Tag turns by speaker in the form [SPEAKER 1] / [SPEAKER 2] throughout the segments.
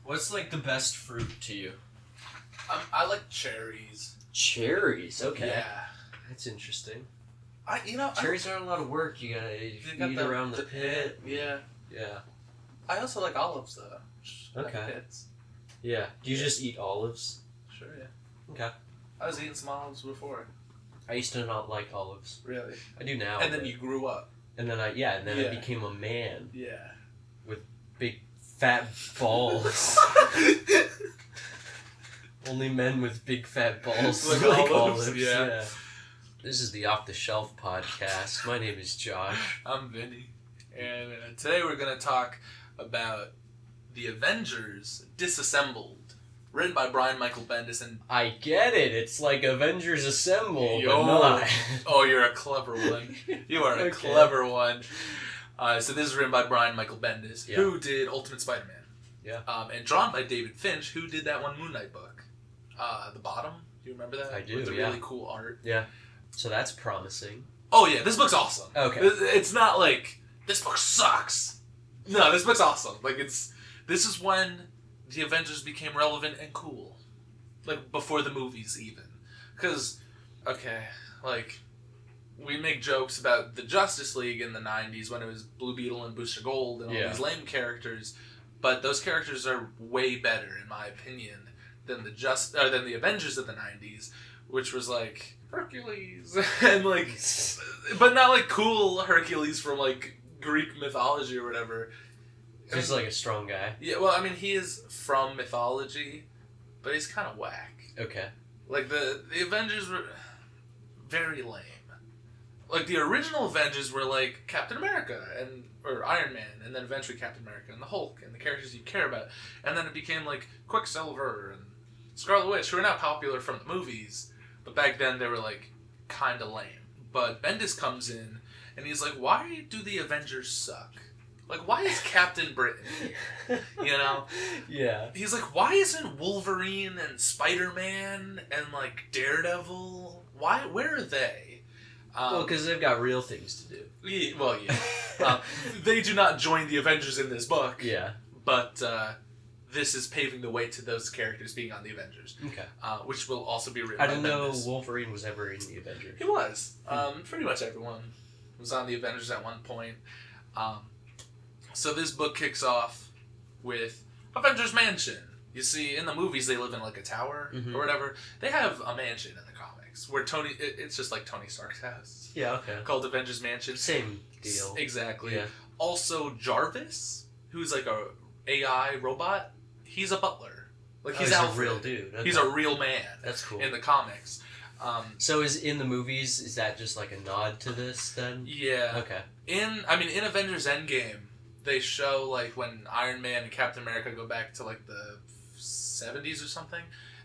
[SPEAKER 1] What's like the best fruit to you?
[SPEAKER 2] I like cherries.
[SPEAKER 1] Cherries. Okay.
[SPEAKER 2] Yeah.
[SPEAKER 1] That's interesting.
[SPEAKER 2] Cherries
[SPEAKER 1] Cherries aren't a lot of work. You gotta feed around the pit.
[SPEAKER 2] Yeah.
[SPEAKER 1] Yeah.
[SPEAKER 2] I also like olives though.
[SPEAKER 1] Okay.
[SPEAKER 2] Pits.
[SPEAKER 1] Yeah. Do you just eat olives?
[SPEAKER 2] Sure. Yeah.
[SPEAKER 1] Okay.
[SPEAKER 2] I was eating some olives before.
[SPEAKER 1] I used to not like olives.
[SPEAKER 2] Really?
[SPEAKER 1] I do now.
[SPEAKER 2] And then you grew up.
[SPEAKER 1] And then I became a man.
[SPEAKER 2] Yeah.
[SPEAKER 1] With big fat balls. Only men with big fat balls
[SPEAKER 2] Like
[SPEAKER 1] like
[SPEAKER 2] olives,
[SPEAKER 1] olives.
[SPEAKER 2] yeah.
[SPEAKER 1] This is the Off the Shelf podcast. My name is Josh.
[SPEAKER 2] I'm Vinny. And today we're going to talk about the Avengers Disassembled. Written by Brian Michael Bendis and...
[SPEAKER 1] I get it. It's like Avengers Assembled, but not.
[SPEAKER 2] Oh, you're a clever one. You are a clever one. So this is written by Brian Michael Bendis, who did Ultimate Spider-Man.
[SPEAKER 1] Yeah.
[SPEAKER 2] And drawn by David Finch, who did that one Moon Knight book. The Bottom. Do you remember that?
[SPEAKER 1] I do,
[SPEAKER 2] With the really cool art.
[SPEAKER 1] Yeah. So that's promising.
[SPEAKER 2] Oh, yeah. This book's awesome.
[SPEAKER 1] Okay.
[SPEAKER 2] It's not like, this book sucks. No, this book's awesome. Like, this is when the Avengers became relevant and cool. Like, before the movies, even. Because, we make jokes about the Justice League in the 90s when it was Blue Beetle and Booster Gold and all these lame characters. But those characters are way better, in my opinion, than the Avengers of the 90s, which was like Hercules and but not like cool Hercules from like Greek mythology or whatever.
[SPEAKER 1] Just like a strong guy.
[SPEAKER 2] Yeah, well, I mean, he is from mythology, but he's kind of whack.
[SPEAKER 1] Okay.
[SPEAKER 2] Like the Avengers were very lame. Like the original Avengers were like Captain America or Iron Man, and then eventually Captain America and the Hulk and the characters you care about, and then it became like Quicksilver and Scarlet Witch, who are now popular from the movies, but back then they were like kind of lame. But Bendis comes in and he's like, why do the Avengers suck? Like, why is Captain Britain here? You know?
[SPEAKER 1] Yeah.
[SPEAKER 2] He's like, why isn't Wolverine and Spider-Man and like Daredevil? Where are they?
[SPEAKER 1] Well, because they've got real things to do.
[SPEAKER 2] Yeah. They do not join the Avengers in this book.
[SPEAKER 1] Yeah.
[SPEAKER 2] But this is paving the way to those characters being on the Avengers.
[SPEAKER 1] Okay.
[SPEAKER 2] Which will also be written
[SPEAKER 1] I
[SPEAKER 2] by
[SPEAKER 1] didn't know
[SPEAKER 2] Bendis.
[SPEAKER 1] Wolverine was ever in the Avengers.
[SPEAKER 2] He was. Pretty much everyone was on the Avengers at one point. So this book kicks off with Avengers Mansion. You see, in the movies they live in like a tower or whatever. They have a mansion in the comics where it's just like Tony Stark's house.
[SPEAKER 1] Yeah, okay.
[SPEAKER 2] Called Avengers Mansion.
[SPEAKER 1] Same deal.
[SPEAKER 2] Exactly.
[SPEAKER 1] Yeah.
[SPEAKER 2] Also, Jarvis, who's like a AI robot, he's a butler. Like he's
[SPEAKER 1] a real dude. Okay.
[SPEAKER 2] He's a real man.
[SPEAKER 1] That's cool.
[SPEAKER 2] In the comics.
[SPEAKER 1] So is in the movies, is that just like a nod to this then?
[SPEAKER 2] Yeah.
[SPEAKER 1] Okay.
[SPEAKER 2] In Avengers Endgame, they show like when Iron Man and Captain America go back to like the 70s or something,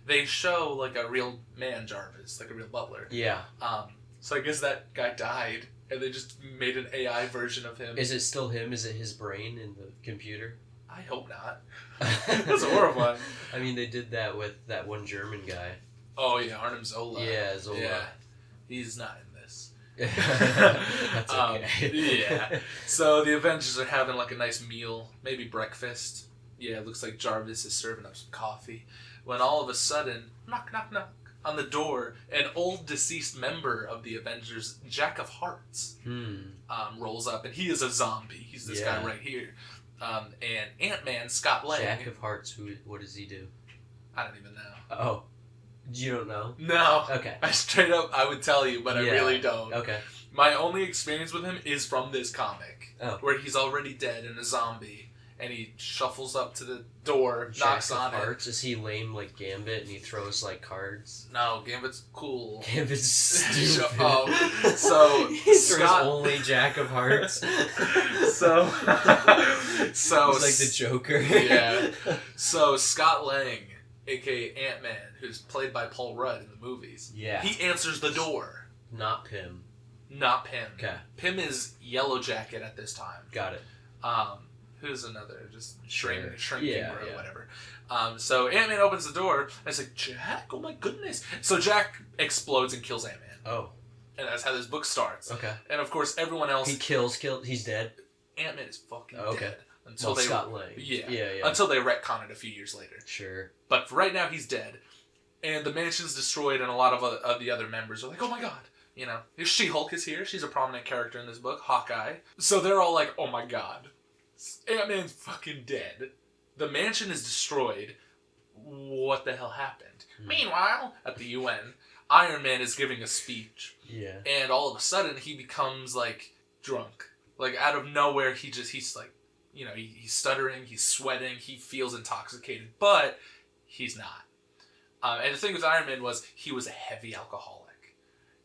[SPEAKER 2] they show like a real man Jarvis, like a real butler.
[SPEAKER 1] Yeah.
[SPEAKER 2] So I guess that guy died, and they just made an AI version of him.
[SPEAKER 1] Is it still him? Is it his brain in the computer?
[SPEAKER 2] I hope not. That's horrifying.
[SPEAKER 1] I mean, they did that with that one German guy.
[SPEAKER 2] Oh yeah, Arnim Zola.
[SPEAKER 1] Yeah, Zola.
[SPEAKER 2] Yeah. He's not in this.
[SPEAKER 1] That's okay.
[SPEAKER 2] Yeah. So the Avengers are having like a nice meal, maybe breakfast. Yeah, it looks like Jarvis is serving up some coffee. When all of a sudden, knock, knock, knock, on the door, an old deceased member of the Avengers, Jack of Hearts, rolls up, and he is a zombie. He's this guy right here. And Ant-Man, Scott Lang.
[SPEAKER 1] Jack of Hearts, what does he do?
[SPEAKER 2] I don't even know.
[SPEAKER 1] Oh. You don't know?
[SPEAKER 2] No.
[SPEAKER 1] Okay.
[SPEAKER 2] I would tell you, but I really don't.
[SPEAKER 1] Okay.
[SPEAKER 2] My only experience with him is from this comic,
[SPEAKER 1] where
[SPEAKER 2] he's already dead and a zombie, and he shuffles up to the door, knocks on
[SPEAKER 1] Hearts. Is he lame like Gambit and he throws like cards?
[SPEAKER 2] No, Gambit's cool.
[SPEAKER 1] Gambit's stupid.
[SPEAKER 2] So
[SPEAKER 1] he throws only Jack of Hearts.
[SPEAKER 2] so
[SPEAKER 1] he's like the Joker.
[SPEAKER 2] Yeah. So Scott Lang, aka Ant-Man, who's played by Paul Rudd in the movies.
[SPEAKER 1] Yeah.
[SPEAKER 2] He answers the door.
[SPEAKER 1] Not Pym.
[SPEAKER 2] Not Pym.
[SPEAKER 1] Okay.
[SPEAKER 2] Pym is Yellow Jacket at this time.
[SPEAKER 1] Got it.
[SPEAKER 2] Who's another just shrinking or whatever. So Ant-Man opens the door and it's like, Jack, oh my goodness. So Jack explodes and kills Ant-Man.
[SPEAKER 1] Oh.
[SPEAKER 2] And that's how this book starts.
[SPEAKER 1] Okay.
[SPEAKER 2] And of course everyone else...
[SPEAKER 1] He kills, he's dead?
[SPEAKER 2] Ant-Man is fucking
[SPEAKER 1] okay.
[SPEAKER 2] dead. until
[SPEAKER 1] Scott Lang.
[SPEAKER 2] Yeah, until they retcon it a few years later.
[SPEAKER 1] Sure.
[SPEAKER 2] But for right now, he's dead, and the mansion's destroyed, and a lot of the other members are like, "Oh my god." You know, She-Hulk is here. She's a prominent character in this book. Hawkeye. So they're all like, "Oh my god, Ant-Man's fucking dead. The mansion is destroyed. What the hell happened?" Meanwhile, at the UN, Iron Man is giving a speech.
[SPEAKER 1] Yeah.
[SPEAKER 2] And all of a sudden, he becomes, like, drunk. Like, out of nowhere, he's like, you know, he's stuttering, he's sweating, he feels intoxicated, but he's not. And the thing with Iron Man was, he was a heavy alcoholic.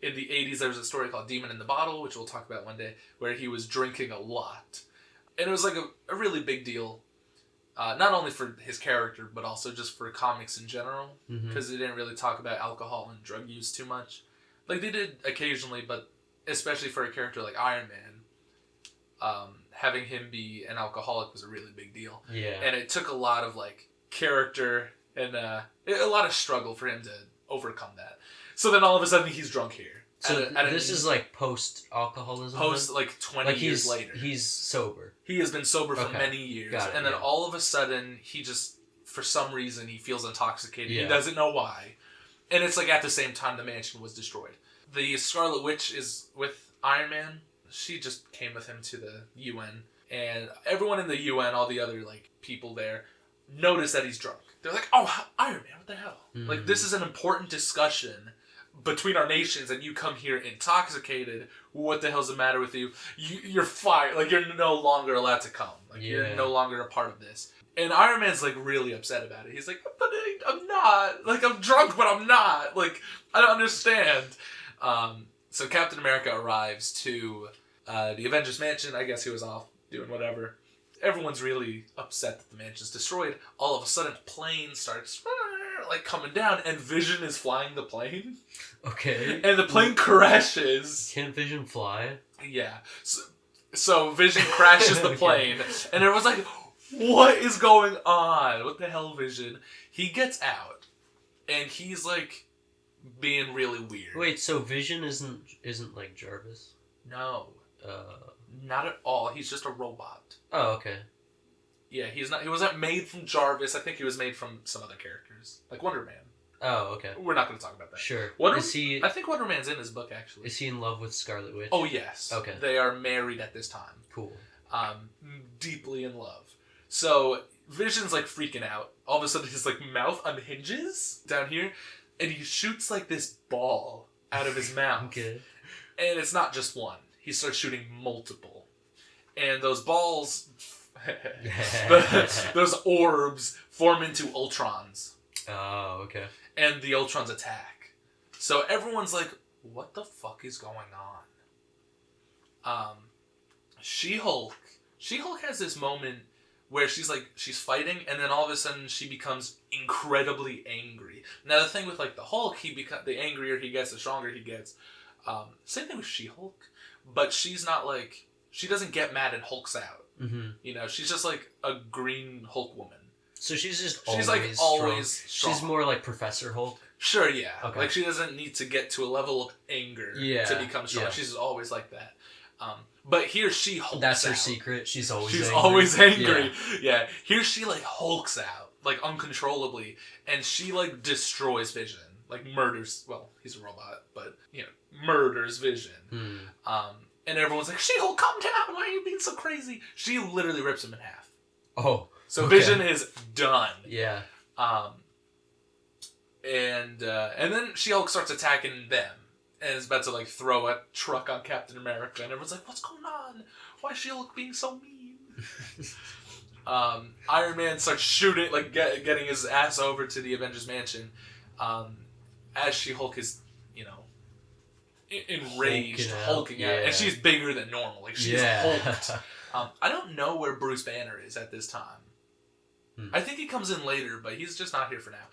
[SPEAKER 2] In the 80s, there was a story called Demon in the Bottle, which we'll talk about one day, where he was drinking a lot. And it was, like, a really big deal. Not only for his character, but also just for comics in general. Because they didn't really talk about alcohol and drug use too much. Like, they did occasionally, but especially for a character like Iron Man, having him be an alcoholic was a really big deal.
[SPEAKER 1] Yeah.
[SPEAKER 2] And it took a lot of, like, character and a lot of struggle for him to overcome that. So then all of a sudden he's drunk here.
[SPEAKER 1] So this is like post-alcoholism?
[SPEAKER 2] Like 20 years later.
[SPEAKER 1] He's sober.
[SPEAKER 2] He has been sober for many years. And then all of a sudden, he just, for some reason, he feels intoxicated. Yeah. He doesn't know why. And it's like at the same time the mansion was destroyed. The Scarlet Witch is with Iron Man. She just came with him to the UN. And everyone in the UN, all the other like people there, notice that he's drunk. They're like, "Oh, Iron Man, what the hell?" Like, this is an important discussion between our nations, and you come here intoxicated. What the hell's the matter with you? You're fired. Like, you're no longer allowed to come. Like, you're no longer a part of this. And Iron Man's, like, really upset about it. He's like, "But I'm not. Like, I'm drunk, but I'm not. Like, I don't understand." So Captain America arrives to the Avengers Mansion. I guess he was off doing whatever. Everyone's really upset that the mansion's destroyed. All of a sudden, a plane starts like coming down, and Vision is flying the plane.
[SPEAKER 1] Okay.
[SPEAKER 2] And the plane crashes.
[SPEAKER 1] Can Vision fly?
[SPEAKER 2] Yeah. So Vision crashes the plane, and everyone's like, "What is going on? What the hell, Vision?" He gets out, and he's like being really weird.
[SPEAKER 1] Wait, so Vision isn't like Jarvis?
[SPEAKER 2] No. Not at all. He's just a robot.
[SPEAKER 1] Oh, okay.
[SPEAKER 2] Yeah, he's not. He wasn't made from Jarvis. I think he was made from some other characters, like Wonder Man.
[SPEAKER 1] Oh, okay.
[SPEAKER 2] We're not going to talk about that.
[SPEAKER 1] Sure.
[SPEAKER 2] I think Wonder Man's in his book, actually.
[SPEAKER 1] Is he in love with Scarlet Witch?
[SPEAKER 2] Oh, yes.
[SPEAKER 1] Okay.
[SPEAKER 2] They are married at this time.
[SPEAKER 1] Cool.
[SPEAKER 2] Deeply in love. So Vision's like freaking out. All of a sudden, his like mouth unhinges down here, and he shoots like this ball out of his mouth.
[SPEAKER 1] Okay.
[SPEAKER 2] And it's not just one. He starts shooting multiple. And those balls, those orbs form into Ultrons.
[SPEAKER 1] Oh, okay.
[SPEAKER 2] And the Ultrons attack. So everyone's like, "What the fuck is going on?" She-Hulk has this moment where she's fighting, and then all of a sudden she becomes incredibly angry. Now the thing with like the Hulk, the angrier he gets, the stronger he gets. Same thing with She-Hulk, but she's not like, she doesn't get mad and hulks out. Mm-hmm. You know, she's just like a green Hulk woman.
[SPEAKER 1] So she's
[SPEAKER 2] always strong.
[SPEAKER 1] She's more like Professor Hulk.
[SPEAKER 2] Sure, yeah.
[SPEAKER 1] Okay.
[SPEAKER 2] Like, she doesn't need to get to a level of anger to become strong. Yeah. She's always like that. But here she hulks
[SPEAKER 1] That's her
[SPEAKER 2] out.
[SPEAKER 1] secret. She's always
[SPEAKER 2] angry. Yeah. Here she like hulks out like uncontrollably, and she like destroys Vision. Like murders. Well, he's a robot, but you know, murders Vision. And everyone's like, "She-Hulk, calm down! Why are you being so crazy?" She literally rips him in half.
[SPEAKER 1] Oh.
[SPEAKER 2] So okay. Vision is done.
[SPEAKER 1] Yeah.
[SPEAKER 2] And then She-Hulk starts attacking them. And is about to like throw a truck on Captain America. And everyone's like, "What's going on? Why is She-Hulk being so mean?" Iron Man starts shooting, like getting his ass over to the Avengers Mansion. As She-Hulk is, you know, enraged, hulking out. And she's bigger than normal. Like, she's hulked. I don't know where Bruce Banner is at this time. I think he comes in later, but he's just not here for now.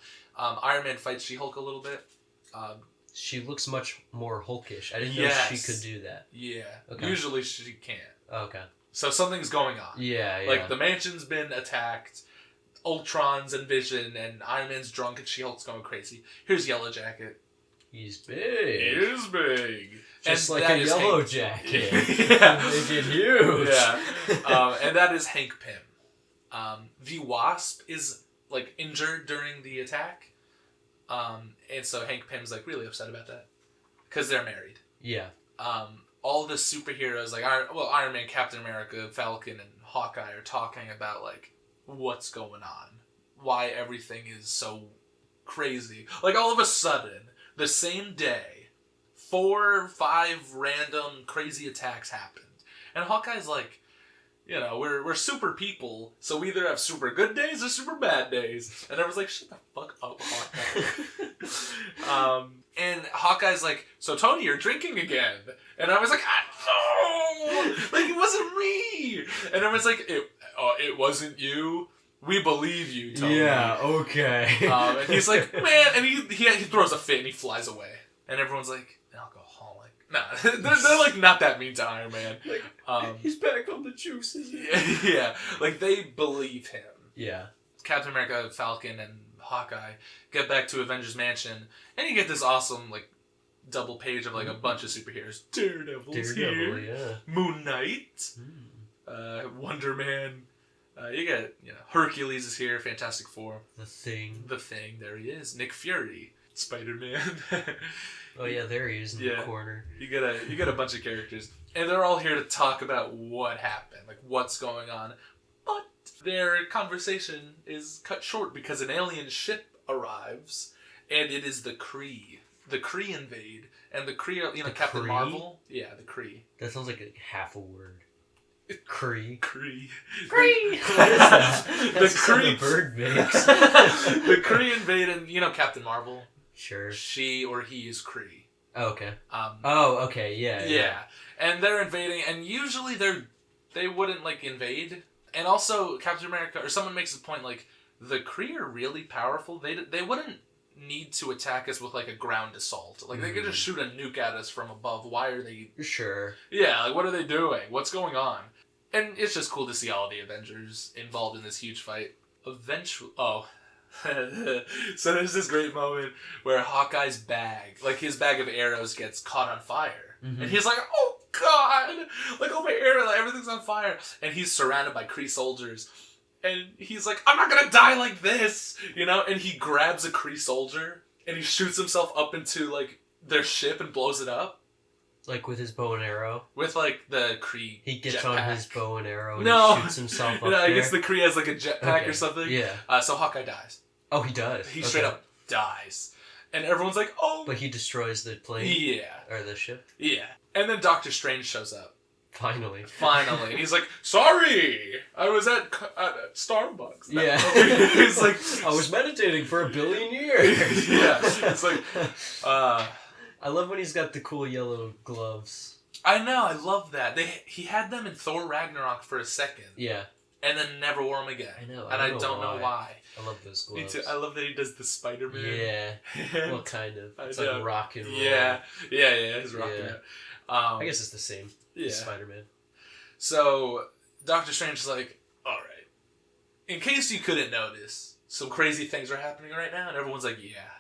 [SPEAKER 2] Iron Man fights She-Hulk a little bit.
[SPEAKER 1] She looks much more Hulkish. I didn't know she could do that.
[SPEAKER 2] Yeah. Okay. Usually she can't.
[SPEAKER 1] Okay.
[SPEAKER 2] So something's going on.
[SPEAKER 1] Yeah.
[SPEAKER 2] Like, the mansion's been attacked. Ultrons and Vision, and Iron Man's drunk, and She-Hulk's going crazy. Here's Yellow Jacket.
[SPEAKER 1] He's big.
[SPEAKER 2] He is big.
[SPEAKER 1] Just and like a Yellow Jacket.
[SPEAKER 2] Yeah.
[SPEAKER 1] Make it huge.
[SPEAKER 2] Yeah. And that is Hank Pym. The Wasp is like injured during the attack, and so Hank Pym's like really upset about that because they're married.
[SPEAKER 1] Yeah.
[SPEAKER 2] All the superheroes like Iron Man, Captain America, Falcon, and Hawkeye are talking about like what's going on, why everything is so crazy. Like all of a sudden, the same day, 4 or 5 random crazy attacks happened, and Hawkeye's like, you know, we're super people, so we either have super good days or super bad days. And everyone's like, shut the fuck up, Hawkeye. And Hawkeye's like, so Tony, you're drinking again. And I was like, no! Like, it wasn't me! And everyone's like, it wasn't you? We believe you, Tony.
[SPEAKER 1] Yeah, okay.
[SPEAKER 2] And he's like, man, and he throws a fit and he flies away. And everyone's like, alcoholic. Nah, they're like not that mean to Iron Man.
[SPEAKER 1] Like, he's back on the juices.
[SPEAKER 2] Yeah, like they believe him.
[SPEAKER 1] Yeah.
[SPEAKER 2] Captain America, Falcon, and Hawkeye get back to Avengers Mansion, and you get this awesome like double page of like a bunch of superheroes. Daredevil's here.
[SPEAKER 1] Yeah.
[SPEAKER 2] Moon Knight. Wonder Man. You got Hercules is here. Fantastic Four.
[SPEAKER 1] The Thing.
[SPEAKER 2] There he is. Nick Fury. Spider-Man.
[SPEAKER 1] Oh yeah, there he is in the corner.
[SPEAKER 2] You got a bunch of characters, and they're all here to talk about what happened, like what's going on. But their conversation is cut short because an alien ship arrives, and it is the Kree. The Kree invade, and the Kree are, Captain
[SPEAKER 1] Kree?
[SPEAKER 2] Marvel. Yeah, the Kree.
[SPEAKER 1] That sounds like half a word. Kree.
[SPEAKER 2] Kree.
[SPEAKER 1] Kree. What is that?
[SPEAKER 2] The
[SPEAKER 1] That's
[SPEAKER 2] Kree
[SPEAKER 1] the bird makes.
[SPEAKER 2] The Kree invade, and Captain Marvel.
[SPEAKER 1] Sure.
[SPEAKER 2] She or he is Kree.
[SPEAKER 1] Oh, okay. Okay.
[SPEAKER 2] Yeah.
[SPEAKER 1] Yeah.
[SPEAKER 2] And they're invading, and usually they wouldn't like invade. And also, Captain America or someone makes the point like the Kree are really powerful. They wouldn't need to attack us with like a ground assault. Like they could just shoot a nuke at us from above. Why are they?
[SPEAKER 1] Sure.
[SPEAKER 2] Yeah. Like what are they doing? What's going on? And it's just cool to see all the Avengers involved in this huge fight. Eventually, so there's this great moment where Hawkeye's bag, like his bag of arrows, gets caught on fire, and he's like, "Oh God! Like oh my arrow, like everything's on fire!" And he's surrounded by Kree soldiers, and he's like, "I'm not gonna die like this," And he grabs a Kree soldier and he shoots himself up into like their ship and blows it up.
[SPEAKER 1] Like with his bow and arrow?
[SPEAKER 2] With like the Kree
[SPEAKER 1] He gets
[SPEAKER 2] jetpack.
[SPEAKER 1] on his bow and arrow and
[SPEAKER 2] he
[SPEAKER 1] shoots himself up
[SPEAKER 2] I
[SPEAKER 1] there.
[SPEAKER 2] guess the Kree has like a jetpack or something.
[SPEAKER 1] Yeah.
[SPEAKER 2] So Hawkeye dies.
[SPEAKER 1] Oh, he does?
[SPEAKER 2] He straight up dies. And everyone's like, oh.
[SPEAKER 1] But he destroys the plane?
[SPEAKER 2] Yeah.
[SPEAKER 1] Or the ship?
[SPEAKER 2] Yeah. And then Doctor Strange shows up.
[SPEAKER 1] Finally.
[SPEAKER 2] And he's like, sorry, I was at Starbucks.
[SPEAKER 1] Yeah.
[SPEAKER 2] He's like,
[SPEAKER 1] I was meditating for 1 billion years.
[SPEAKER 2] Yeah. It's like,
[SPEAKER 1] I love when he's got the cool yellow gloves.
[SPEAKER 2] I know, I love that. He had them in Thor Ragnarok for a second.
[SPEAKER 1] Yeah.
[SPEAKER 2] And then never wore them again.
[SPEAKER 1] I know.
[SPEAKER 2] And I don't know why.
[SPEAKER 1] I love those gloves.
[SPEAKER 2] Me too. I love that he does the Spider-Man.
[SPEAKER 1] Yeah. Well, kind of. It's like rock and roll.
[SPEAKER 2] Yeah. It's rock and roll.
[SPEAKER 1] I guess it's the same.
[SPEAKER 2] Yeah.
[SPEAKER 1] Spider-Man.
[SPEAKER 2] So, Doctor Strange is like, alright. In case you couldn't notice, some crazy things are happening right now. And everyone's like, yeah,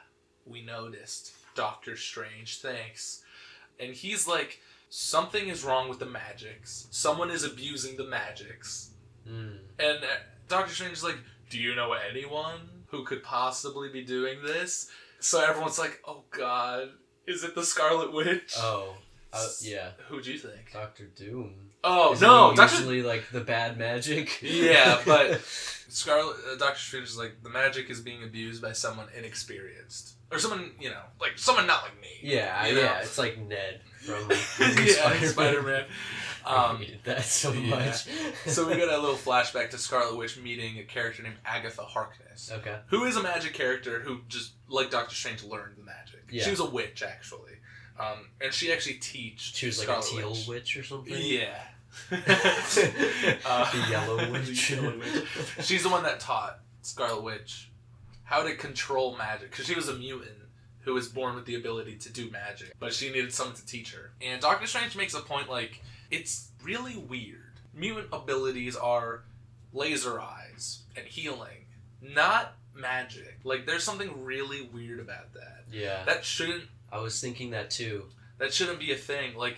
[SPEAKER 2] we noticed. Doctor Strange, thanks. And he's like, something is wrong with the magics. Someone is abusing the magics. And Doctor Strange is like, do you know anyone who could possibly be doing this? So everyone's like, oh God, is it the Scarlet Witch?
[SPEAKER 1] Oh, yeah.
[SPEAKER 2] Who'd you think?
[SPEAKER 1] Doctor Doom.
[SPEAKER 2] Oh,
[SPEAKER 1] Isn't
[SPEAKER 2] no.
[SPEAKER 1] he usually like the bad magic?
[SPEAKER 2] Yeah, but Doctor Strange is like, the magic is being abused by someone inexperienced. Or someone, like someone not like me.
[SPEAKER 1] Yeah, yeah. It's like Ned from
[SPEAKER 2] Spider-Man.
[SPEAKER 1] I hated that so much.
[SPEAKER 2] So we got a little flashback to Scarlet Witch meeting a character named Agatha Harkness.
[SPEAKER 1] Okay.
[SPEAKER 2] Who is a magic character who just, like Doctor Strange, learned the magic.
[SPEAKER 1] Yeah.
[SPEAKER 2] She was a witch, actually. And she actually teached
[SPEAKER 1] She was like
[SPEAKER 2] Scarlet
[SPEAKER 1] a teal witch or something?
[SPEAKER 2] Yeah.
[SPEAKER 1] The yellow witch.
[SPEAKER 2] The yellow witch. She's the one that taught Scarlet Witch how to control magic. Because she was a mutant who was born with the ability to do magic. But she needed someone to teach her. And Doctor Strange makes a point like, it's really weird. Mutant abilities are laser eyes and healing, not magic. Like, there's something really weird about that.
[SPEAKER 1] Yeah.
[SPEAKER 2] That shouldn't...
[SPEAKER 1] I was thinking that too.
[SPEAKER 2] That shouldn't be a thing. Like,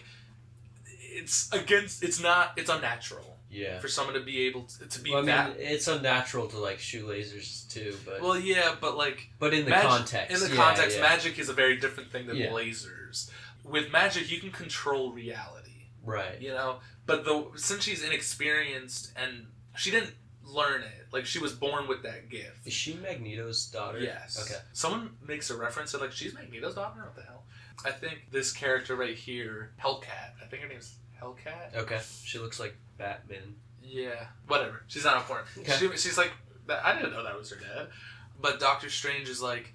[SPEAKER 2] it's unnatural.
[SPEAKER 1] Yeah.
[SPEAKER 2] For someone to be able to be
[SPEAKER 1] well, I
[SPEAKER 2] that.
[SPEAKER 1] mean, it's unnatural to like shoot lasers too, but.
[SPEAKER 2] Well, yeah, but like.
[SPEAKER 1] But in the context.
[SPEAKER 2] In the context, magic is a very different thing than lasers. With magic, you can control reality.
[SPEAKER 1] Right.
[SPEAKER 2] You know, but since she's inexperienced and she didn't learn it, like she was born with that gift.
[SPEAKER 1] Is she Magneto's daughter?
[SPEAKER 2] Yes.
[SPEAKER 1] Okay.
[SPEAKER 2] Someone makes a reference to like she's Magneto's daughter. What the hell? I think this character right here, Hellcat. I think her name's Hellcat.
[SPEAKER 1] Okay. She looks like Batman.
[SPEAKER 2] Yeah. Whatever. She's not important. Okay. She's like, I didn't know that was her dad. But Doctor Strange is like,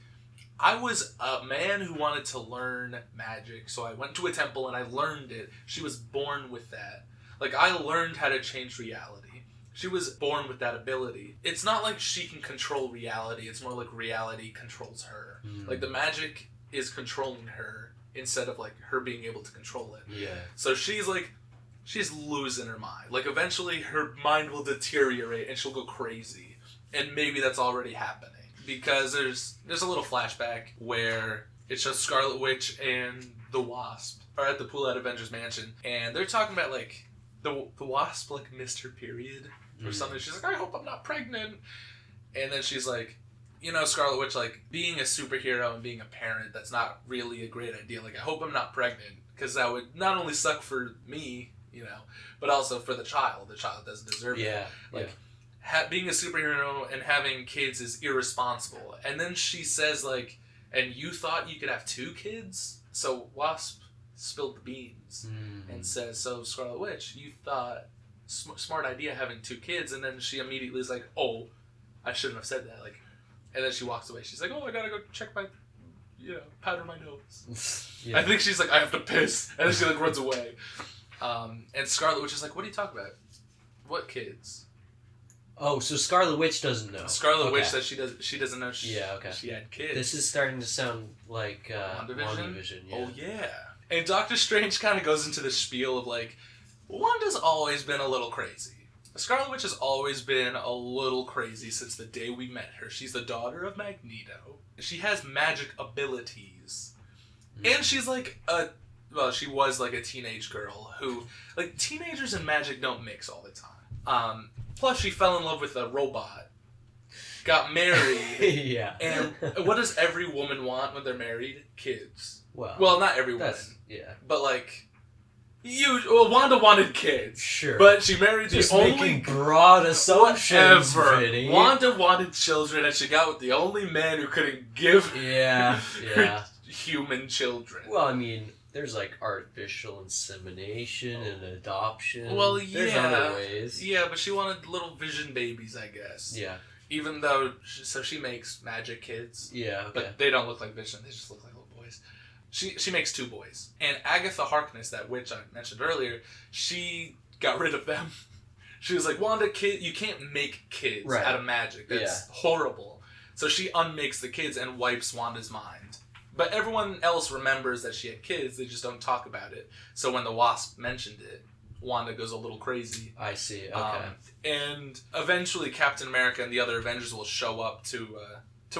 [SPEAKER 2] I was a man who wanted to learn magic, so I went to a temple and I learned it. She was born with that. Like, I learned how to change reality. She was born with that ability. It's not like she can control reality. It's more like reality controls her. Mm. Like, the magic is controlling her instead of, like, her being able to control it.
[SPEAKER 1] Yeah.
[SPEAKER 2] So she's, like, she's losing her mind. Like, eventually her mind will deteriorate and she'll go crazy. And maybe that's already happening. Because there's a little flashback where it shows Scarlet Witch and the Wasp are at the pool at Avengers Mansion. And they're talking about, like, the Wasp, like, missed her period or something. She's like, I hope I'm not pregnant. And then she's like, you know, Scarlet Witch, like, being a superhero and being a parent, that's not really a great idea. Like, I hope I'm not pregnant. Because that would not only suck for me, you know, but also for the child. The child doesn't deserve it.
[SPEAKER 1] Yeah.
[SPEAKER 2] Like, being a superhero and having kids is irresponsible. And then she says, like, and you thought you could have 2 kids? So Wasp spilled the beans and says, so Scarlet Witch, you thought, smart idea having 2 kids. And then she immediately is like, oh, I shouldn't have said that. Like, and then she walks away. She's like, oh, I gotta go check my, powder my nose. Yeah. I think she's like, I have to piss. And then she, like, runs away. And Scarlet Witch is like, what are you talking about? What kids?
[SPEAKER 1] Oh, so Scarlet Witch doesn't know.
[SPEAKER 2] Scarlet Witch says she doesn't know she had kids.
[SPEAKER 1] This is starting to sound like
[SPEAKER 2] WandaVision.
[SPEAKER 1] Yeah.
[SPEAKER 2] Oh, yeah. And Doctor Strange kind of goes into this spiel of, like, Wanda's always been a little crazy. Scarlet Witch has always been a little crazy since the day we met her. She's the daughter of Magneto. She has magic abilities. And she's like she was like a teenage girl who, like, teenagers and magic don't mix all the time. Plus, she fell in love with a robot, got married.
[SPEAKER 1] Yeah.
[SPEAKER 2] And what does every woman want when they're married? Kids.
[SPEAKER 1] Well,
[SPEAKER 2] not every woman.
[SPEAKER 1] Yeah.
[SPEAKER 2] But, like, Wanda wanted kids.
[SPEAKER 1] Sure.
[SPEAKER 2] But she married
[SPEAKER 1] just
[SPEAKER 2] the only...
[SPEAKER 1] making broad assumptions, Vinny.
[SPEAKER 2] Wanda wanted children, and she got with the only man who couldn't give her human children.
[SPEAKER 1] Well, I mean... There's, like, artificial insemination and adoption.
[SPEAKER 2] Well, yeah.
[SPEAKER 1] There's other ways.
[SPEAKER 2] Yeah, but she wanted little vision babies, I guess.
[SPEAKER 1] Yeah.
[SPEAKER 2] Even though... So she makes magic kids.
[SPEAKER 1] Yeah, okay.
[SPEAKER 2] But they don't look like Vision. They just look like little boys. She makes 2 boys. And Agatha Harkness, that witch I mentioned earlier, she got rid of them. She was like, Wanda, you can't make kids out of magic. That's horrible. So she unmakes the kids and wipes Wanda's mind. But everyone else remembers that she had kids, they just don't talk about it. So when the Wasp mentioned it, Wanda goes a little crazy.
[SPEAKER 1] I see, okay.
[SPEAKER 2] And eventually Captain America and the other Avengers will show up to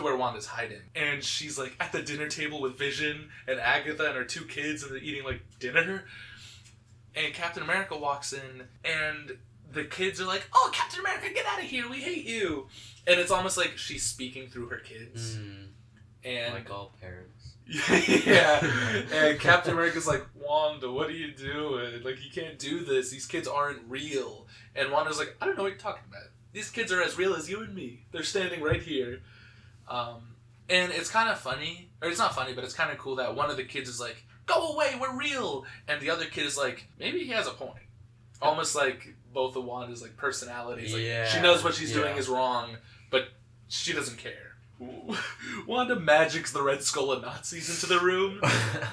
[SPEAKER 2] where Wanda's hiding. And she's, like, at the dinner table with Vision and Agatha and her 2 kids, and they're eating, like, dinner. And Captain America walks in, and the kids are like, oh, Captain America, get out of here, we hate you. And it's almost like she's speaking through her kids. And
[SPEAKER 1] like all parents.
[SPEAKER 2] Yeah. And Captain America's like, Wanda, what are you doing? Like, you can't do this. These kids aren't real. And Wanda's like, I don't know what you're talking about. These kids are as real as you and me. They're standing right here. And it's kind of funny. Or it's not funny, but it's kind of cool that one of the kids is like, go away, we're real. And the other kid is like, maybe he has a point. Almost like both of Wanda's, like, personalities. Like, she knows what she's doing is wrong, but she doesn't care. Wanda magics the Red Skull of Nazis into the room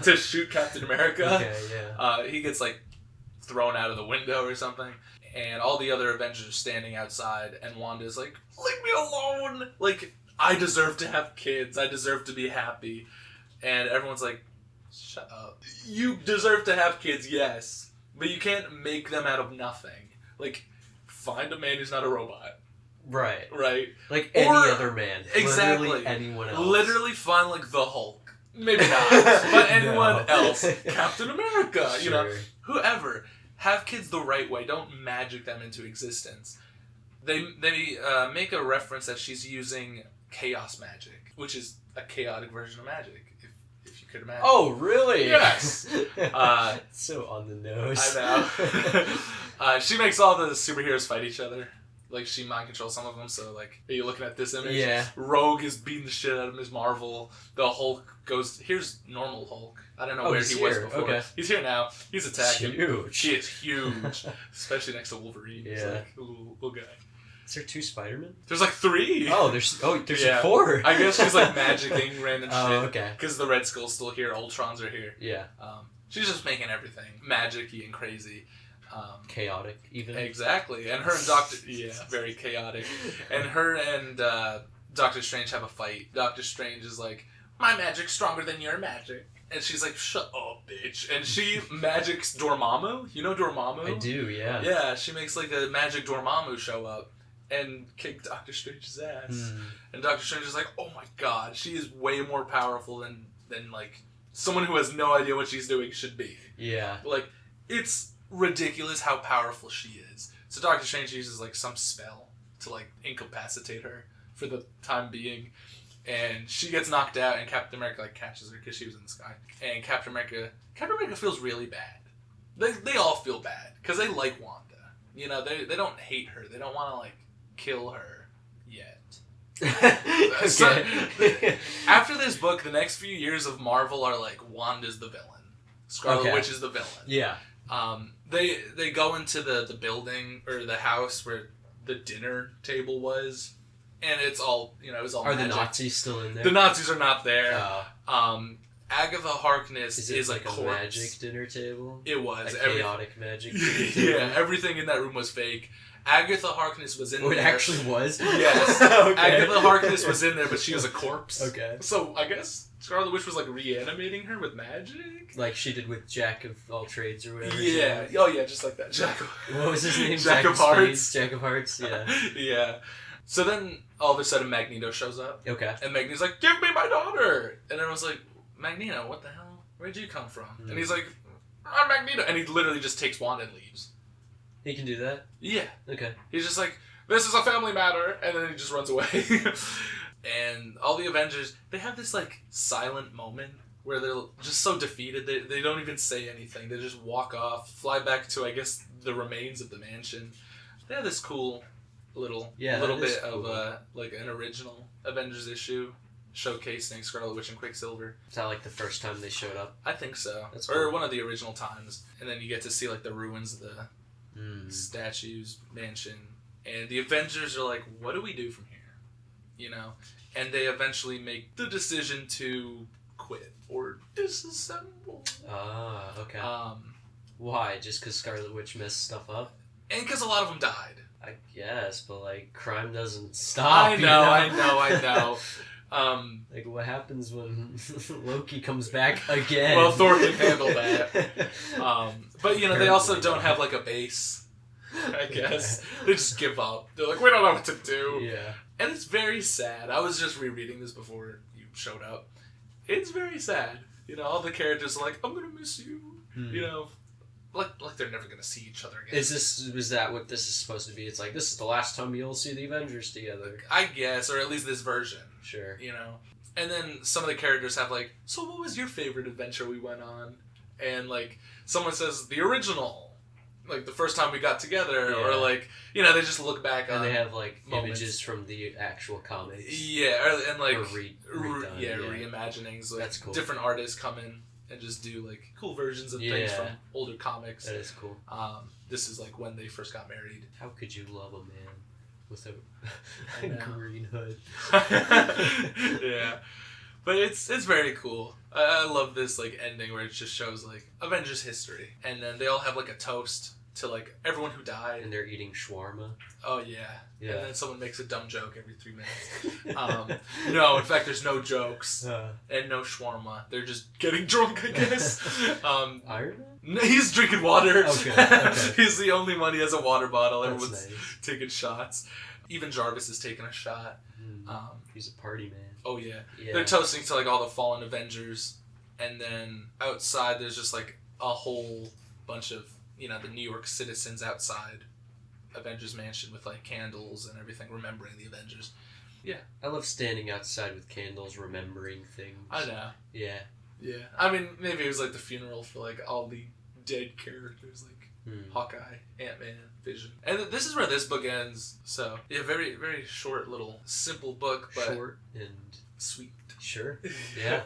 [SPEAKER 2] to shoot Captain America.
[SPEAKER 1] Okay, yeah.
[SPEAKER 2] He gets, like, thrown out of the window or something. And all the other Avengers are standing outside, and Wanda's like, leave me alone! Like, I deserve to have kids. I deserve to be happy. And everyone's like, shut up. You deserve to have kids, yes. But you can't make them out of nothing. Like, find a man who's not a robot.
[SPEAKER 1] Right. Like any other man.
[SPEAKER 2] Exactly.
[SPEAKER 1] Literally anyone else.
[SPEAKER 2] Literally find, like, the Hulk. Maybe not. But anyone else. Captain America.
[SPEAKER 1] Sure.
[SPEAKER 2] You know, whoever. have kids the right way. Don't magic them into existence. They make a reference that she's using chaos magic, which is a chaotic version of magic, if you could imagine.
[SPEAKER 1] Oh, really?
[SPEAKER 2] Yes.
[SPEAKER 1] So on the nose.
[SPEAKER 2] I know. She makes all the superheroes fight each other. Like, she mind controls some of them, so, like, are you looking at this image?
[SPEAKER 1] Yeah.
[SPEAKER 2] Rogue is beating the shit out of Ms. Marvel. The Hulk goes... Here's normal Hulk. I don't know where he was before. Okay. He's here now. He's attacking.
[SPEAKER 1] Huge.
[SPEAKER 2] He is huge. Especially next to Wolverine.
[SPEAKER 1] Yeah.
[SPEAKER 2] He's like a little guy.
[SPEAKER 1] Is there 2 Spider-Men?
[SPEAKER 2] There's like 3.
[SPEAKER 1] There's 4.
[SPEAKER 2] I guess she's like magicking random shit.
[SPEAKER 1] Oh, okay.
[SPEAKER 2] Because the Red Skull's still here. Ultrons are here.
[SPEAKER 1] Yeah.
[SPEAKER 2] She's just making everything magic-y and crazy.
[SPEAKER 1] Chaotic, even.
[SPEAKER 2] Exactly. And her and Doctor... Yeah, very chaotic. And her and Doctor Strange have a fight. Doctor Strange is like, my magic's stronger than your magic. And she's like, shut up, bitch. And she magics Dormammu. You know Dormammu?
[SPEAKER 1] I do, yeah.
[SPEAKER 2] Yeah, she makes like a magic Dormammu show up and kick Doctor Strange's ass. And Doctor Strange is like, oh my god, she is way more powerful than like someone who has no idea what she's doing should be.
[SPEAKER 1] Yeah.
[SPEAKER 2] Like, it's ridiculous how powerful she is. So Doctor Strange uses like some spell to like incapacitate her for the time being. And she gets knocked out, and Captain America like catches her because she was in the sky. And Captain America feels really bad. They all feel bad because they like Wanda. You know, they don't hate her. They don't want to like kill her yet. So, after this book, the next few years of Marvel are like Wanda's the villain, Scarlet Witch is the villain.
[SPEAKER 1] Yeah.
[SPEAKER 2] They go into the building or the house where the dinner table was. And it's all, you know, it was all magic.
[SPEAKER 1] Are the Nazis still in there?
[SPEAKER 2] The Nazis are not there. Agatha Harkness is
[SPEAKER 1] like
[SPEAKER 2] a corpse.
[SPEAKER 1] Magic dinner table?
[SPEAKER 2] It was.
[SPEAKER 1] A chaotic magic dinner table?
[SPEAKER 2] Yeah, everything in that room was fake. Agatha Harkness was in there.
[SPEAKER 1] It actually was?
[SPEAKER 2] Yes.
[SPEAKER 1] Okay.
[SPEAKER 2] Agatha Harkness was in there, but she was a corpse.
[SPEAKER 1] Okay.
[SPEAKER 2] So I guess Scarlet Witch was like reanimating her with magic?
[SPEAKER 1] Like she did with Jack of all trades or whatever.
[SPEAKER 2] Yeah. Oh yeah, just like that. Jack of...
[SPEAKER 1] What was his name?
[SPEAKER 2] Jack of Hearts.
[SPEAKER 1] Jack of Hearts, yeah.
[SPEAKER 2] Yeah. So then, all of a sudden, Magneto shows up.
[SPEAKER 1] Okay.
[SPEAKER 2] And Magneto's like, give me my daughter! And everyone's like, Magneto, what the hell? Where'd you come from? And he's like, I'm Magneto! And he literally just takes Wanda and leaves.
[SPEAKER 1] He can do that?
[SPEAKER 2] Yeah.
[SPEAKER 1] Okay.
[SPEAKER 2] He's just like, this is a family matter! And then he just runs away. And all the Avengers, they have this, like, silent moment where they're just so defeated, they don't even say anything. They just walk off, fly back to, I guess, the remains of the mansion. They have this cool... little bit
[SPEAKER 1] cool.
[SPEAKER 2] of like an original Avengers issue showcasing Scarlet Witch and Quicksilver.
[SPEAKER 1] Is that like the first time they showed up?
[SPEAKER 2] I think so.
[SPEAKER 1] That's
[SPEAKER 2] or
[SPEAKER 1] cool.
[SPEAKER 2] one of the original times. And then you get to see like the ruins of the statues, mansion. And the Avengers are like, what do we do from here? You know? And they eventually make the decision to quit or disassemble.
[SPEAKER 1] Ah, okay. Why? Just because Scarlet Witch messed stuff up?
[SPEAKER 2] And because a lot of them died.
[SPEAKER 1] I guess, but like crime doesn't stop.
[SPEAKER 2] I know.
[SPEAKER 1] Like what happens when Loki comes back again?
[SPEAKER 2] Well, Thor can handle that. But you know, they also don't have like a base. I guess they just give up. They're like, we don't know what to do.
[SPEAKER 1] Yeah,
[SPEAKER 2] and it's very sad. I was just rereading this before you showed up. It's very sad. You know, all the characters are like, I'm gonna miss you. You know. Like they're never gonna see each other again.
[SPEAKER 1] Is that what this is supposed to be? It's like this is the last time you'll see the Avengers together.
[SPEAKER 2] I guess, or at least this version.
[SPEAKER 1] Sure.
[SPEAKER 2] You know, and then some of the characters have like, so what was your favorite adventure we went on? And like someone says the original, like the first time we got together, or like you know they just look back on.
[SPEAKER 1] And they have like
[SPEAKER 2] moments.
[SPEAKER 1] Images from the actual comics.
[SPEAKER 2] Yeah, and like
[SPEAKER 1] redone,
[SPEAKER 2] reimaginings. Like,
[SPEAKER 1] that's cool.
[SPEAKER 2] Different artists come in and just do like cool versions of things from older comics.
[SPEAKER 1] That is cool.
[SPEAKER 2] This is like when they first got married.
[SPEAKER 1] How could you love a man with a green hood?
[SPEAKER 2] Yeah, but it's very cool. I love this like ending where it just shows like Avengers history, and then they all have like a toast to like everyone who died,
[SPEAKER 1] and they're eating shawarma.
[SPEAKER 2] Oh yeah. And then someone makes a dumb joke every 3 minutes. No, in fact, there's no jokes and no shawarma. They're just getting drunk, I guess.
[SPEAKER 1] Iron Man?
[SPEAKER 2] He's drinking water.
[SPEAKER 1] Okay.
[SPEAKER 2] He's the only one. He has a water bottle.
[SPEAKER 1] That's
[SPEAKER 2] Everyone's taking shots. Even Jarvis is taking a shot.
[SPEAKER 1] He's a party man.
[SPEAKER 2] Oh yeah. They're toasting to like all the fallen Avengers, and then outside there's just like a whole bunch of the New York citizens outside Avengers Mansion with like candles and everything, remembering the Avengers. Yeah.
[SPEAKER 1] I love standing outside with candles, remembering things.
[SPEAKER 2] I know.
[SPEAKER 1] Yeah.
[SPEAKER 2] Yeah. I mean, maybe it was like the funeral for like all the dead characters, like Hawkeye, Ant-Man, Vision. And this is where this book ends. So, yeah, very, very short, little, simple book, but
[SPEAKER 1] short and
[SPEAKER 2] sweet.
[SPEAKER 1] Sure. Yeah.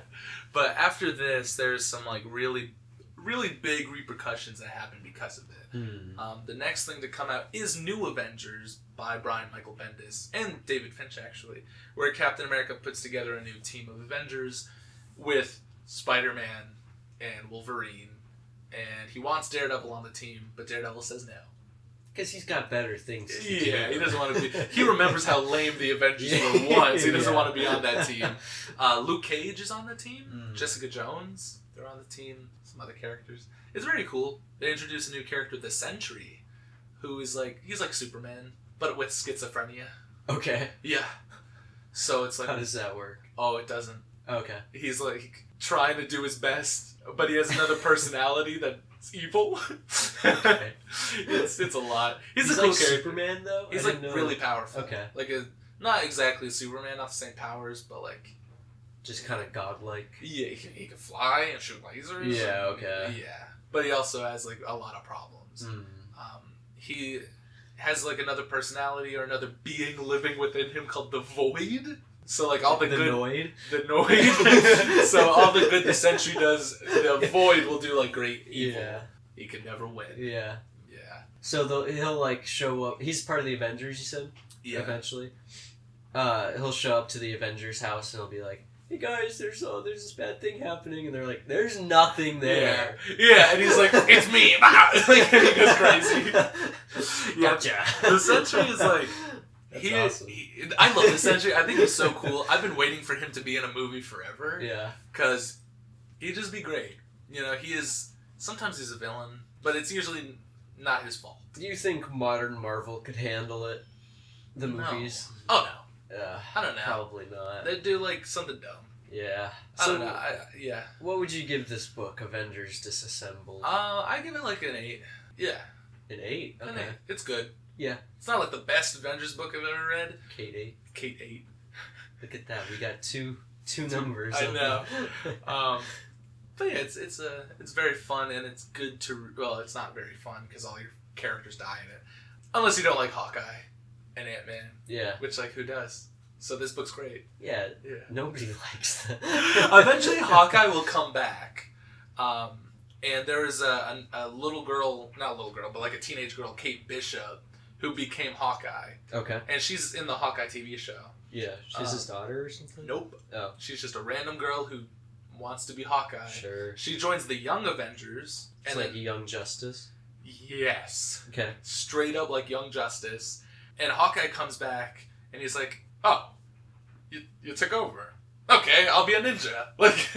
[SPEAKER 2] But after this, there's some like really, really big repercussions that happen because of it. The next thing to come out is New Avengers by Brian Michael Bendis and David Finch, actually, where Captain America puts together a new team of Avengers with Spider-Man and Wolverine, and he wants Daredevil on the team, but Daredevil says no.
[SPEAKER 1] Because he's got better things to do.
[SPEAKER 2] Yeah, he doesn't want to be... He remembers how lame the Avengers were once. He doesn't want to be on that team. Luke Cage is on the team. Jessica Jones, they're on the team. Some other characters. It's very cool. They introduce a new character, the Sentry, who is like... He's like Superman, but with schizophrenia.
[SPEAKER 1] Okay.
[SPEAKER 2] Yeah. So it's like...
[SPEAKER 1] How does that work?
[SPEAKER 2] Oh, it doesn't.
[SPEAKER 1] Okay.
[SPEAKER 2] He's like trying to do his best, but he has another personality that's evil.
[SPEAKER 1] Okay.
[SPEAKER 2] It's a lot. He's a
[SPEAKER 1] like
[SPEAKER 2] cool character.
[SPEAKER 1] Superman, though?
[SPEAKER 2] He's like really powerful.
[SPEAKER 1] Okay.
[SPEAKER 2] Like not exactly Superman, not the same powers, but like...
[SPEAKER 1] Just kind of godlike.
[SPEAKER 2] Yeah, he can fly and shoot lasers.
[SPEAKER 1] Yeah, okay.
[SPEAKER 2] Yeah. But he also has like a lot of problems. He has like another personality or another being living within him called the Void. So like all the good...
[SPEAKER 1] Noid?
[SPEAKER 2] The Noid. So all the good the Sentry does, the Void will do like great evil.
[SPEAKER 1] Yeah.
[SPEAKER 2] He could never win.
[SPEAKER 1] Yeah.
[SPEAKER 2] Yeah.
[SPEAKER 1] So he'll like show up. He's part of the Avengers, you said?
[SPEAKER 2] Yeah.
[SPEAKER 1] Eventually. He'll show up to the Avengers house and he'll be like, hey guys, there's this bad thing happening. And they're like, there's nothing there.
[SPEAKER 2] Yeah, and he's like, it's me. Like, he goes crazy.
[SPEAKER 1] Gotcha.
[SPEAKER 2] The Sentry is like...
[SPEAKER 1] That's awesome.
[SPEAKER 2] I love the Sentry. I think he's so cool. I've been waiting for him to be in a movie forever.
[SPEAKER 1] Yeah.
[SPEAKER 2] Because he'd just be great. He is... Sometimes he's a villain, but it's usually not his fault.
[SPEAKER 1] Do you think modern Marvel could handle it? The movies?
[SPEAKER 2] No. Oh, no. I don't know.
[SPEAKER 1] Probably not.
[SPEAKER 2] They'd do, like, something dumb.
[SPEAKER 1] Yeah.
[SPEAKER 2] I don't know. Yeah.
[SPEAKER 1] What would you give this book, Avengers Disassembled?
[SPEAKER 2] I give it, like, an 8. Yeah.
[SPEAKER 1] An 8? Okay.
[SPEAKER 2] An 8. It's good.
[SPEAKER 1] Yeah.
[SPEAKER 2] It's not, like, the best Avengers book I've ever read.
[SPEAKER 1] Kate 8.
[SPEAKER 2] Kate 8.
[SPEAKER 1] Look at that. We got two numbers.
[SPEAKER 2] I know. But yeah, it's very fun, and it's good to... Well, it's not very fun, because all your characters die in it. Unless you don't like Hawkeye and Ant-Man.
[SPEAKER 1] Yeah.
[SPEAKER 2] Which, like, who does? So this book's great.
[SPEAKER 1] Yeah. Nobody likes that.
[SPEAKER 2] Eventually, Hawkeye will come back. And there is a little girl... Not a little girl, but like a teenage girl, Kate Bishop, who became Hawkeye. Okay. And she's in the Hawkeye TV show.
[SPEAKER 1] Yeah. She's his daughter or something?
[SPEAKER 2] Nope.
[SPEAKER 1] Oh.
[SPEAKER 2] She's just a random girl who wants to be Hawkeye.
[SPEAKER 1] Sure.
[SPEAKER 2] She joins the Young Avengers.
[SPEAKER 1] It's like Young Justice?
[SPEAKER 2] Yes.
[SPEAKER 1] Okay.
[SPEAKER 2] Straight up like Young Justice. And Hawkeye comes back, and he's like, oh, you took over. Okay, I'll be a ninja. Like...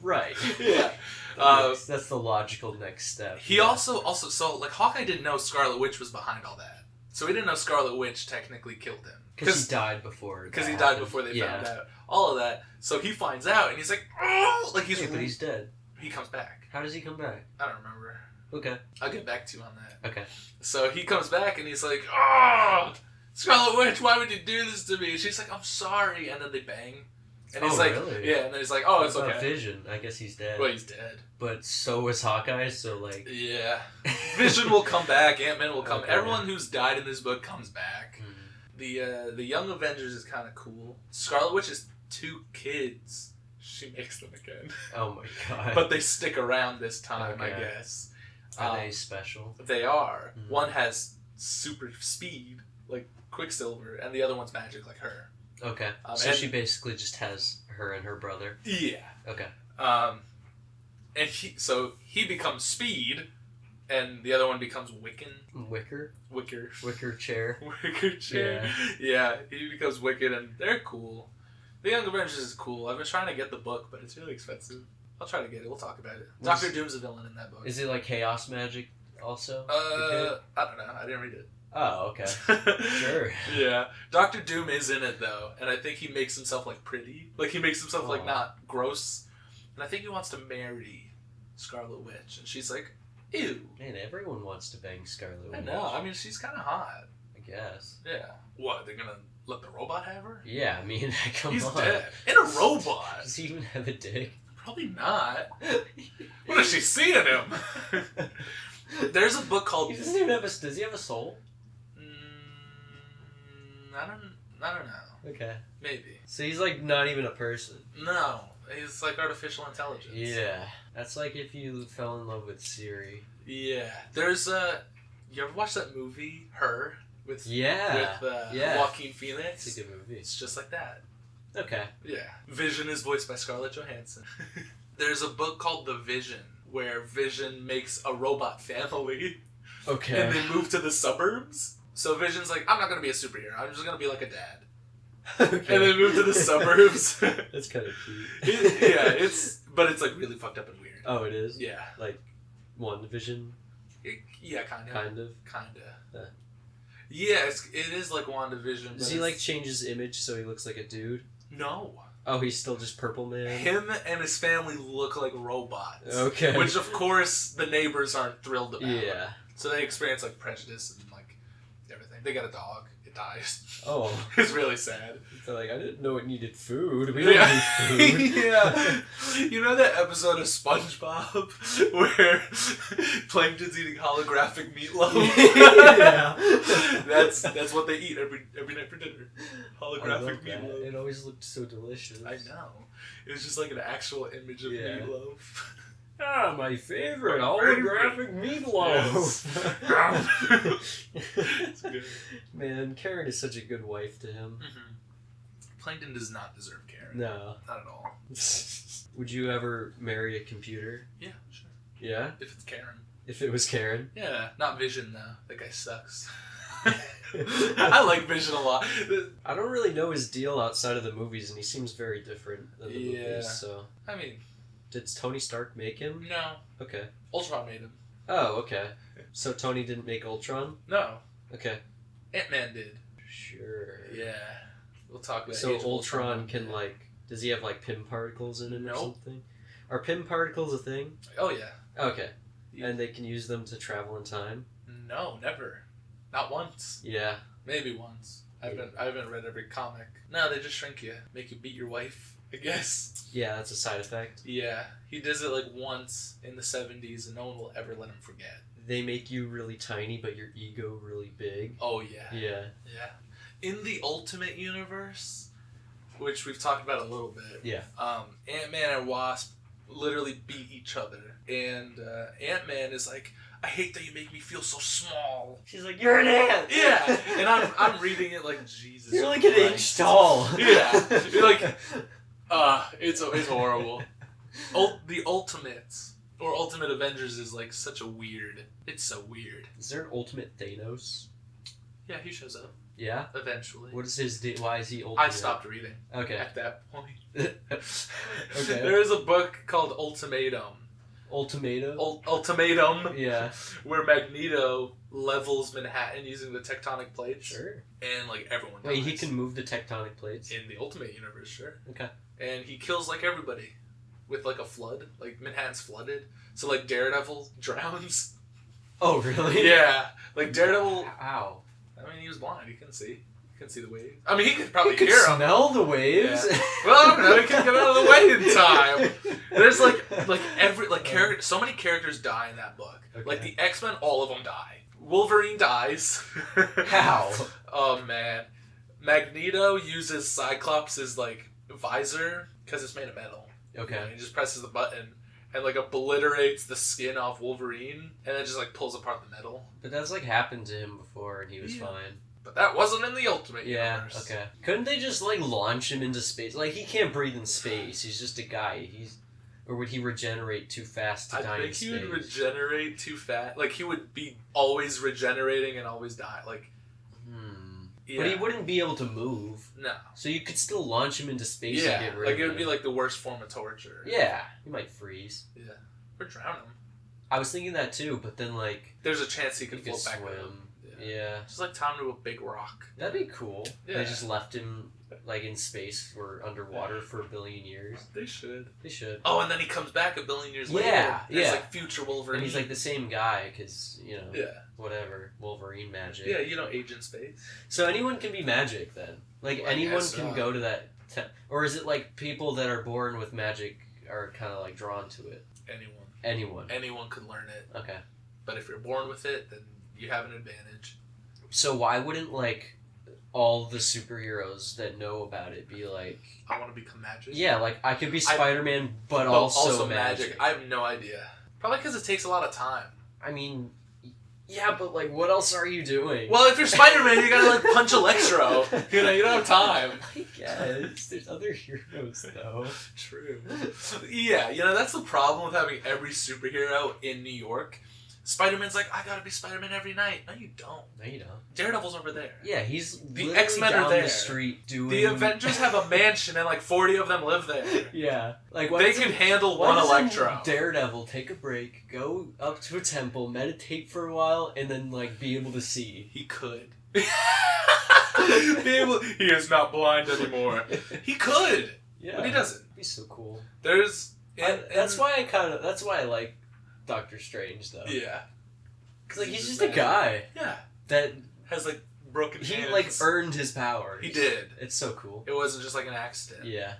[SPEAKER 1] Right.
[SPEAKER 2] Yeah.
[SPEAKER 1] That's the logical next step.
[SPEAKER 2] He also, so, like, Hawkeye didn't know Scarlet Witch was behind all that. So he didn't know Scarlet Witch technically killed him.
[SPEAKER 1] Because he died before.
[SPEAKER 2] Because he died before they found out. All of that. So he finds out, and he's like, oh! Like, he's...
[SPEAKER 1] Yeah, but he's dead.
[SPEAKER 2] He comes back.
[SPEAKER 1] How does he come back?
[SPEAKER 2] I don't remember.
[SPEAKER 1] Okay.
[SPEAKER 2] I'll get back to you on that.
[SPEAKER 1] Okay.
[SPEAKER 2] So he comes back, and he's like, oh! Scarlet Witch, why would you do this to me? And she's like, I'm sorry. And then they bang. And he's like,
[SPEAKER 1] really?
[SPEAKER 2] Yeah, and then he's like, oh, it's okay.
[SPEAKER 1] Vision. I guess he's dead.
[SPEAKER 2] Well, he's dead.
[SPEAKER 1] But so is Hawkeye, so like...
[SPEAKER 2] Yeah. Vision will come back, Ant-Man will come.
[SPEAKER 1] Okay.
[SPEAKER 2] Everyone who's died in this book comes back. Mm-hmm. The Young Avengers is kind of cool. Scarlet Witch is 2 kids. She makes them again.
[SPEAKER 1] Oh my god.
[SPEAKER 2] But they stick around this time,
[SPEAKER 1] okay.
[SPEAKER 2] I guess.
[SPEAKER 1] Are they special?
[SPEAKER 2] They are.
[SPEAKER 1] Mm-hmm.
[SPEAKER 2] One has super speed, like Quicksilver, and the other one's magic, like her.
[SPEAKER 1] Okay. So she basically just has her and her brother.
[SPEAKER 2] Yeah.
[SPEAKER 1] Okay.
[SPEAKER 2] And he becomes Speed, and the other one becomes Wicker Chair. Yeah, he becomes Wicked, and they're cool. The Young Avengers is cool. I've been trying to get the book, but it's really expensive. I'll try to get it. We'll talk about it. Doctor Doom's a villain in that book.
[SPEAKER 1] Is it like chaos magic also?
[SPEAKER 2] I don't know. I didn't read it.
[SPEAKER 1] Oh, okay. Sure.
[SPEAKER 2] Yeah. Doctor Doom is in it, though, and I think he makes himself, like, pretty. Like, he makes himself, like, not gross. And I think he wants to marry Scarlet Witch, and she's like, ew.
[SPEAKER 1] Man, everyone wants to bang Scarlet Witch.
[SPEAKER 2] I know. I mean, she's kind of hot.
[SPEAKER 1] I guess.
[SPEAKER 2] Yeah. What? They're gonna let the robot have her?
[SPEAKER 1] Yeah, I mean, come
[SPEAKER 2] He's
[SPEAKER 1] on.
[SPEAKER 2] dead. In a robot.
[SPEAKER 1] Does he even have a dick?
[SPEAKER 2] Probably not. What has she seen in him? There's a book called.
[SPEAKER 1] He doesn't even have a. Does he have a soul?
[SPEAKER 2] I don't know.
[SPEAKER 1] Okay.
[SPEAKER 2] Maybe.
[SPEAKER 1] So he's like not even a person.
[SPEAKER 2] No, he's like artificial intelligence.
[SPEAKER 1] Yeah. That's like if you fell in love with Siri.
[SPEAKER 2] Yeah. There's a. You ever watch that movie, Her? With Joaquin Phoenix?
[SPEAKER 1] It's a good movie.
[SPEAKER 2] It's just like that.
[SPEAKER 1] Okay.
[SPEAKER 2] Yeah. Vision is voiced by Scarlett Johansson. There's a book called The Vision, where Vision makes a robot family.
[SPEAKER 1] Okay.
[SPEAKER 2] And they move to the suburbs. So Vision's like, I'm not going to be a superhero. I'm just going to be like a dad.
[SPEAKER 1] Okay.
[SPEAKER 2] And they move to the suburbs.
[SPEAKER 1] That's kind of cute.
[SPEAKER 2] But it's like really fucked up and weird.
[SPEAKER 1] Oh, it is?
[SPEAKER 2] Yeah.
[SPEAKER 1] Like WandaVision?
[SPEAKER 2] Yeah, kind of.
[SPEAKER 1] Kind of.
[SPEAKER 2] Yeah, it is like WandaVision.
[SPEAKER 1] Does he like change his image so he looks like a dude?
[SPEAKER 2] No.
[SPEAKER 1] Oh, he's still just Purple Man?
[SPEAKER 2] Him and his family look like robots.
[SPEAKER 1] Okay.
[SPEAKER 2] Which, of course, the neighbors aren't thrilled about.
[SPEAKER 1] Yeah.
[SPEAKER 2] So they experience like prejudice and like everything. They got a dog. It dies.
[SPEAKER 1] Oh.
[SPEAKER 2] It's really sad.
[SPEAKER 1] They're like, I didn't know it needed food. We don't need food.
[SPEAKER 2] Yeah. You know that episode of SpongeBob where Plankton's eating holographic meatloaf?
[SPEAKER 1] Yeah.
[SPEAKER 2] That's what they eat every night for dinner. Holographic meatloaf.
[SPEAKER 1] It always looked so delicious.
[SPEAKER 2] I know. It was just like an actual image of meatloaf.
[SPEAKER 1] Ah, my favorite holographic meatloaf.
[SPEAKER 2] It's good.
[SPEAKER 1] Man, Karen is such a good wife to him.
[SPEAKER 2] Mm-hmm. Plankton does not deserve Karen.
[SPEAKER 1] No.
[SPEAKER 2] Not at all.
[SPEAKER 1] Would you ever marry a computer?
[SPEAKER 2] Yeah, sure.
[SPEAKER 1] Yeah?
[SPEAKER 2] If it's Karen.
[SPEAKER 1] If it was Karen?
[SPEAKER 2] Yeah, not Vision though. That guy sucks. I like Vision a lot.
[SPEAKER 1] I don't really know his deal outside of the movies, and he seems very different than the movies, so...
[SPEAKER 2] I mean...
[SPEAKER 1] Did Tony Stark make him?
[SPEAKER 2] No.
[SPEAKER 1] Okay.
[SPEAKER 2] Ultron made him.
[SPEAKER 1] Oh, okay. So Tony didn't make Ultron?
[SPEAKER 2] No.
[SPEAKER 1] Okay.
[SPEAKER 2] Ant-Man did.
[SPEAKER 1] Sure.
[SPEAKER 2] Yeah. We'll talk about
[SPEAKER 1] So Ultron can, like... Does he have, like, Pym particles in him or something? Are Pym particles a thing?
[SPEAKER 2] Oh, yeah.
[SPEAKER 1] Okay. And they can use them to travel in time?
[SPEAKER 2] No, never. Not once.
[SPEAKER 1] Yeah.
[SPEAKER 2] Maybe once. I haven't read every comic. No, they just shrink you. Make you beat your wife, I guess.
[SPEAKER 1] Yeah, that's a side effect.
[SPEAKER 2] Yeah. He does it like once in the 70s and no one will ever let him forget.
[SPEAKER 1] They make you really tiny, but your ego really big.
[SPEAKER 2] Oh, yeah.
[SPEAKER 1] Yeah.
[SPEAKER 2] Yeah. In the Ultimate Universe, which we've talked about a little bit.
[SPEAKER 1] Yeah.
[SPEAKER 2] Ant-Man and Wasp literally beat each other. And Ant-Man is like, I hate that you make me feel so small.
[SPEAKER 1] She's like, you're an ant!
[SPEAKER 2] Yeah! And I'm reading it like, Jesus
[SPEAKER 1] You're like
[SPEAKER 2] Christ.
[SPEAKER 1] an inch tall.
[SPEAKER 2] Yeah. You're like, it's horrible. The Ultimates, or Ultimate Avengers is like such a weird, it's so weird.
[SPEAKER 1] Is there an Ultimate Thanos?
[SPEAKER 2] Yeah, he shows up.
[SPEAKER 1] Yeah?
[SPEAKER 2] Eventually.
[SPEAKER 1] What is his why is he Ultimate?
[SPEAKER 2] I stopped reading.
[SPEAKER 1] Okay.
[SPEAKER 2] At that point.
[SPEAKER 1] Okay.
[SPEAKER 2] There is a book called Ultimatum.
[SPEAKER 1] Ultimatum?
[SPEAKER 2] Ultimatum.
[SPEAKER 1] Yeah.
[SPEAKER 2] Where Magneto levels Manhattan using the tectonic plates.
[SPEAKER 1] Sure.
[SPEAKER 2] And like everyone dies.
[SPEAKER 1] Wait, he can move the tectonic plates?
[SPEAKER 2] In the Ultimate Universe, sure.
[SPEAKER 1] Okay.
[SPEAKER 2] And he kills like everybody. With like a flood. Like Manhattan's flooded. So like Daredevil drowns.
[SPEAKER 1] Oh, really?
[SPEAKER 2] Yeah. Like Daredevil.
[SPEAKER 1] Ow.
[SPEAKER 2] I mean, he was blind. He couldn't see. He couldn't see the waves. I mean, he could probably hear them.
[SPEAKER 1] Smell the waves.
[SPEAKER 2] Yeah. Well, I don't know. He couldn't get out of the way in time. There's like so many characters die in that book.
[SPEAKER 1] Okay.
[SPEAKER 2] Like the X-Men, all of them die. Wolverine dies.
[SPEAKER 1] How?
[SPEAKER 2] Oh man. Magneto uses Cyclops' like visor because it's made of metal.
[SPEAKER 1] Okay.
[SPEAKER 2] And he just presses the button and like obliterates the skin off Wolverine and then just like pulls apart the metal.
[SPEAKER 1] But that's like happened to him before and he was fine.
[SPEAKER 2] But that wasn't in the Ultimate Universe.
[SPEAKER 1] Okay. Couldn't they just like launch him into space? Like he can't breathe in space. He's just a guy. Or would he regenerate too fast to die in space? I think he would
[SPEAKER 2] regenerate too fast. Like he would be always regenerating and always die. Like.
[SPEAKER 1] Yeah. But he wouldn't be able to move.
[SPEAKER 2] No.
[SPEAKER 1] So you could still launch him into space and get rid of him.
[SPEAKER 2] Like it would be like the worst form of torture.
[SPEAKER 1] Yeah. He might freeze.
[SPEAKER 2] Yeah. Or drown him.
[SPEAKER 1] I was thinking that too, but then like...
[SPEAKER 2] There's a chance he could float back
[SPEAKER 1] swim.
[SPEAKER 2] with him. Yeah.
[SPEAKER 1] Yeah.
[SPEAKER 2] Just like tie him to a big rock.
[SPEAKER 1] That'd be cool.
[SPEAKER 2] Yeah.
[SPEAKER 1] They just left him like in space or underwater for a billion years.
[SPEAKER 2] They should.
[SPEAKER 1] They should.
[SPEAKER 2] Oh, and then he comes back a billion years later.
[SPEAKER 1] Yeah.
[SPEAKER 2] As like future Wolverine.
[SPEAKER 1] And he's like the same guy because,
[SPEAKER 2] Yeah.
[SPEAKER 1] whatever. Wolverine magic.
[SPEAKER 2] Yeah, Agent Space.
[SPEAKER 1] So anyone can be magic then? Like anyone can go to that... or is it like people that are born with magic are kind of like drawn to it? Anyone.
[SPEAKER 2] Anyone could learn it.
[SPEAKER 1] Okay.
[SPEAKER 2] But if you're born with it, then you have an advantage.
[SPEAKER 1] So why wouldn't like all the superheroes that know about it be like,
[SPEAKER 2] I want to become magic?
[SPEAKER 1] Yeah, like I could be Spider-Man, but also magic.
[SPEAKER 2] I have no idea. Probably because it takes a lot of time.
[SPEAKER 1] I mean, yeah, but like what else are you doing?
[SPEAKER 2] Well, if you're Spider-Man, you gotta like punch Electro. You don't have time.
[SPEAKER 1] I guess. There's other heroes though.
[SPEAKER 2] True. Yeah, that's the problem with having every superhero in New York. Spider-Man's like, I gotta be Spider-Man every night. No, you don't.
[SPEAKER 1] No, you don't.
[SPEAKER 2] Daredevil's over there.
[SPEAKER 1] Yeah, he's
[SPEAKER 2] the X-Men are there.
[SPEAKER 1] The street doing.
[SPEAKER 2] The Avengers have a mansion and like 40 of them live there.
[SPEAKER 1] Yeah, like
[SPEAKER 2] they can handle one Electro.
[SPEAKER 1] Daredevil take a break, go up to a temple, meditate for a while, and then like be able to see.
[SPEAKER 2] He could. He is not blind anymore. He could.
[SPEAKER 1] Yeah,
[SPEAKER 2] but he doesn't.
[SPEAKER 1] It'd be so cool.
[SPEAKER 2] There's.
[SPEAKER 1] That's why I like Doctor Strange though.
[SPEAKER 2] Yeah.
[SPEAKER 1] Cause like he's just a guy.
[SPEAKER 2] Yeah.
[SPEAKER 1] That
[SPEAKER 2] has like broken hands.
[SPEAKER 1] He like earned his powers.
[SPEAKER 2] He did.
[SPEAKER 1] It's so cool.
[SPEAKER 2] It wasn't just like an accident.
[SPEAKER 1] Yeah.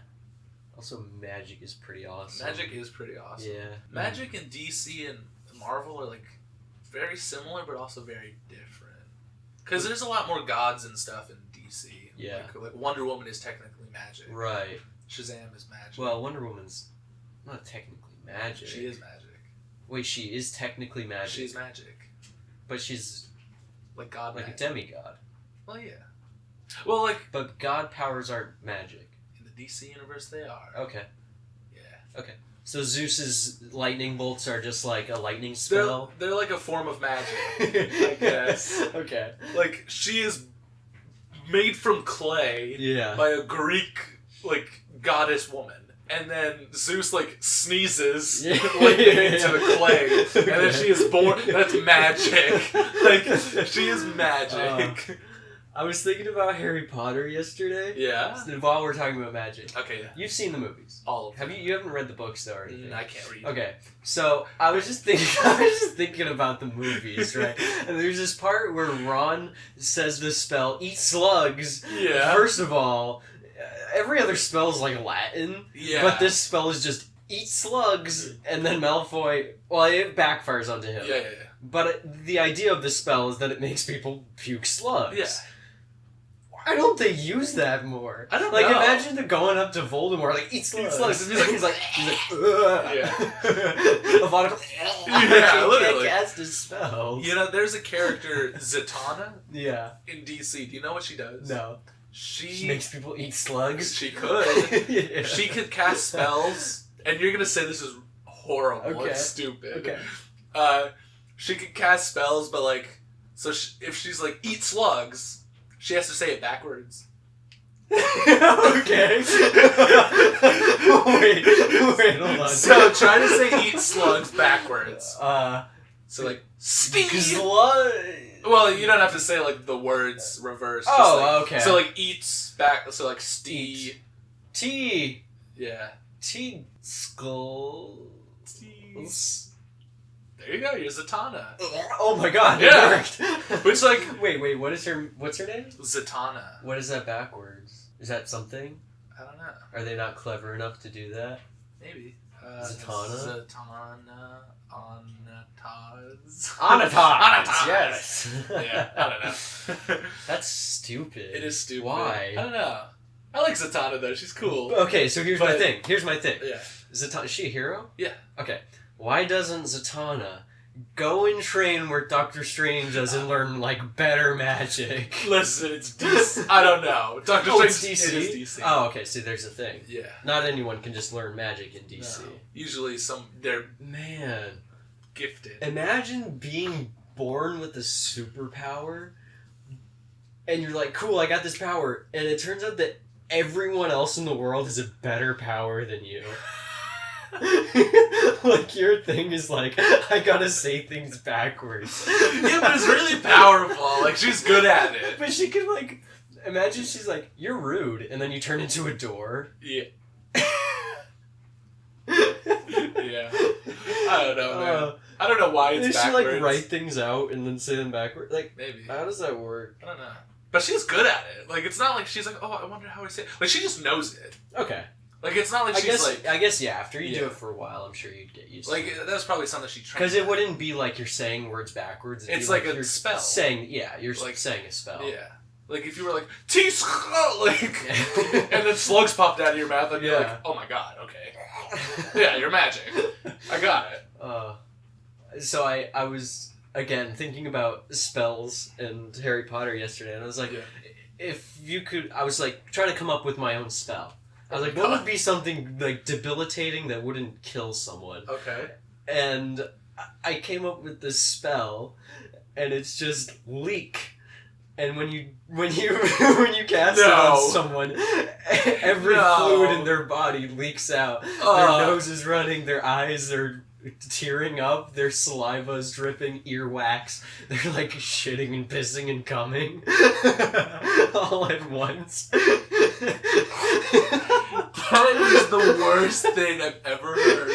[SPEAKER 1] Also, magic is pretty awesome.
[SPEAKER 2] Magic is pretty awesome.
[SPEAKER 1] Yeah.
[SPEAKER 2] Magic in DC and Marvel are like very similar, but also very different. Because there's a lot more gods and stuff in DC.
[SPEAKER 1] Yeah.
[SPEAKER 2] Like Wonder Woman is technically magic.
[SPEAKER 1] Right.
[SPEAKER 2] Shazam is magic.
[SPEAKER 1] Well, Wonder Woman's not technically magic.
[SPEAKER 2] She is magic.
[SPEAKER 1] Wait, she is technically magic.
[SPEAKER 2] She's magic.
[SPEAKER 1] But she's
[SPEAKER 2] like God
[SPEAKER 1] like
[SPEAKER 2] magic.
[SPEAKER 1] a demigod.
[SPEAKER 2] Well, yeah. Well, like...
[SPEAKER 1] But god powers aren't magic.
[SPEAKER 2] In the DC universe, they are.
[SPEAKER 1] Okay.
[SPEAKER 2] Yeah.
[SPEAKER 1] Okay. So Zeus's lightning bolts are just like a lightning spell?
[SPEAKER 2] They're like a form of magic, I guess.
[SPEAKER 1] Okay.
[SPEAKER 2] Like, she is made from clay by a Greek, like, goddess woman. And then Zeus, like, sneezes lightning into the clay. Okay. And then she is born. That's magic. Like, she is magic.
[SPEAKER 1] I was thinking about Harry Potter yesterday.
[SPEAKER 2] Yeah?
[SPEAKER 1] While we're talking about magic.
[SPEAKER 2] Okay, yeah.
[SPEAKER 1] You've seen the movies.
[SPEAKER 2] All of them.
[SPEAKER 1] You haven't read the books, though, or anything?
[SPEAKER 2] I can't read.
[SPEAKER 1] Okay. So, I was just thinking about the movies, right? And there's this part where Ron says the spell, eat slugs.
[SPEAKER 2] Yeah.
[SPEAKER 1] First of all... Every other spell is like Latin, but this spell is just eat slugs, and then Malfoy, well, it backfires onto him.
[SPEAKER 2] Yeah.
[SPEAKER 1] But the idea of the spell is that it makes people puke slugs.
[SPEAKER 2] Yeah.
[SPEAKER 1] Why don't they use that more?
[SPEAKER 2] I don't
[SPEAKER 1] know. Like, imagine they're going up to Voldemort, like, eat slugs. And he's like,
[SPEAKER 2] yeah.
[SPEAKER 1] Yeah, literally. Can't cast his spells.
[SPEAKER 2] There's a character, Zatanna.
[SPEAKER 1] Yeah.
[SPEAKER 2] In DC. Do you know what she does?
[SPEAKER 1] No.
[SPEAKER 2] She
[SPEAKER 1] makes people eat slugs?
[SPEAKER 2] She could. Yeah. She could cast spells, and you're gonna say this is horrible. Okay. It's stupid.
[SPEAKER 1] Okay.
[SPEAKER 2] She could cast spells, but like, so if she's like, eat slugs, she has to say it backwards.
[SPEAKER 1] Okay. wait, hold on.
[SPEAKER 2] So try to say eat slugs backwards. So like,
[SPEAKER 1] slug.
[SPEAKER 2] Well, you don't have to say like the words reversed.
[SPEAKER 1] Okay.
[SPEAKER 2] So like eats back. So like stee.
[SPEAKER 1] T.
[SPEAKER 2] Yeah.
[SPEAKER 1] T. Skull.
[SPEAKER 2] There you go. You're Zatanna.
[SPEAKER 1] Oh my god! It worked.
[SPEAKER 2] Which like
[SPEAKER 1] wait. What's her name?
[SPEAKER 2] Zatanna.
[SPEAKER 1] What is that backwards? Is that something?
[SPEAKER 2] I don't know.
[SPEAKER 1] Are they not clever enough to do that?
[SPEAKER 2] Maybe.
[SPEAKER 1] Zatanna.
[SPEAKER 2] Anataz.
[SPEAKER 1] Yes.
[SPEAKER 2] Yeah. I don't know.
[SPEAKER 1] That's stupid.
[SPEAKER 2] It is stupid.
[SPEAKER 1] Why?
[SPEAKER 2] I don't know. I like Zatanna though. She's cool.
[SPEAKER 1] Okay, so here's my thing.
[SPEAKER 2] Yeah.
[SPEAKER 1] Zatanna, is she a hero?
[SPEAKER 2] Yeah.
[SPEAKER 1] Okay. Why doesn't Zatanna go and train where Doctor Strange does and learn like better magic?
[SPEAKER 2] Listen, it's DC. I don't know. Doctor Strange
[SPEAKER 1] DC?
[SPEAKER 2] It is DC.
[SPEAKER 1] Oh, okay. See, there's a thing.
[SPEAKER 2] Yeah.
[SPEAKER 1] Not anyone can just learn magic in DC.
[SPEAKER 2] No. Usually, they're gifted.
[SPEAKER 1] Imagine being born with a superpower, and you're like, cool, I got this power, and it turns out that everyone else in the world has a better power than you. Like, your thing is like, I gotta say things backwards.
[SPEAKER 2] Yeah, but it's really powerful. Like, she's good at it.
[SPEAKER 1] But she can, like, imagine she's like, you're rude, and then you turn into a door.
[SPEAKER 2] Yeah. Yeah. I don't know, man. I don't know why it's backwards.
[SPEAKER 1] Does she, like, write things out and then say them backwards? Like,
[SPEAKER 2] maybe.
[SPEAKER 1] How does that work?
[SPEAKER 2] I don't know. But she's good at it. Like, it's not like she's like, oh, I wonder how I say it. Like, she just knows it.
[SPEAKER 1] Okay.
[SPEAKER 2] Like, it's not like she's like...
[SPEAKER 1] I guess, yeah, after you do it for a while, I'm sure you'd get used to it.
[SPEAKER 2] Like, that's probably something she trained.
[SPEAKER 1] Because it wouldn't be like you're saying words backwards.
[SPEAKER 2] It's like a
[SPEAKER 1] you're
[SPEAKER 2] spell.
[SPEAKER 1] You're like, saying a spell.
[SPEAKER 2] Yeah. Like, if you were like, like, and then slugs popped out of your mouth, and you're like, oh my god, okay. Yeah, you're magic. I got it.
[SPEAKER 1] So I was, again, thinking about spells and Harry Potter yesterday, and I was like, if you could, I was like, trying to come up with my own spell. I was like, what would be something, like, debilitating that wouldn't kill someone?
[SPEAKER 2] Okay.
[SPEAKER 1] And I came up with this spell, and it's just leak. And when you cast it on someone, every fluid in their body leaks out. Their nose is running, their eyes are tearing up, their saliva is dripping, earwax. They're like shitting and pissing and coming all at once.
[SPEAKER 2] That is the worst thing I've ever heard.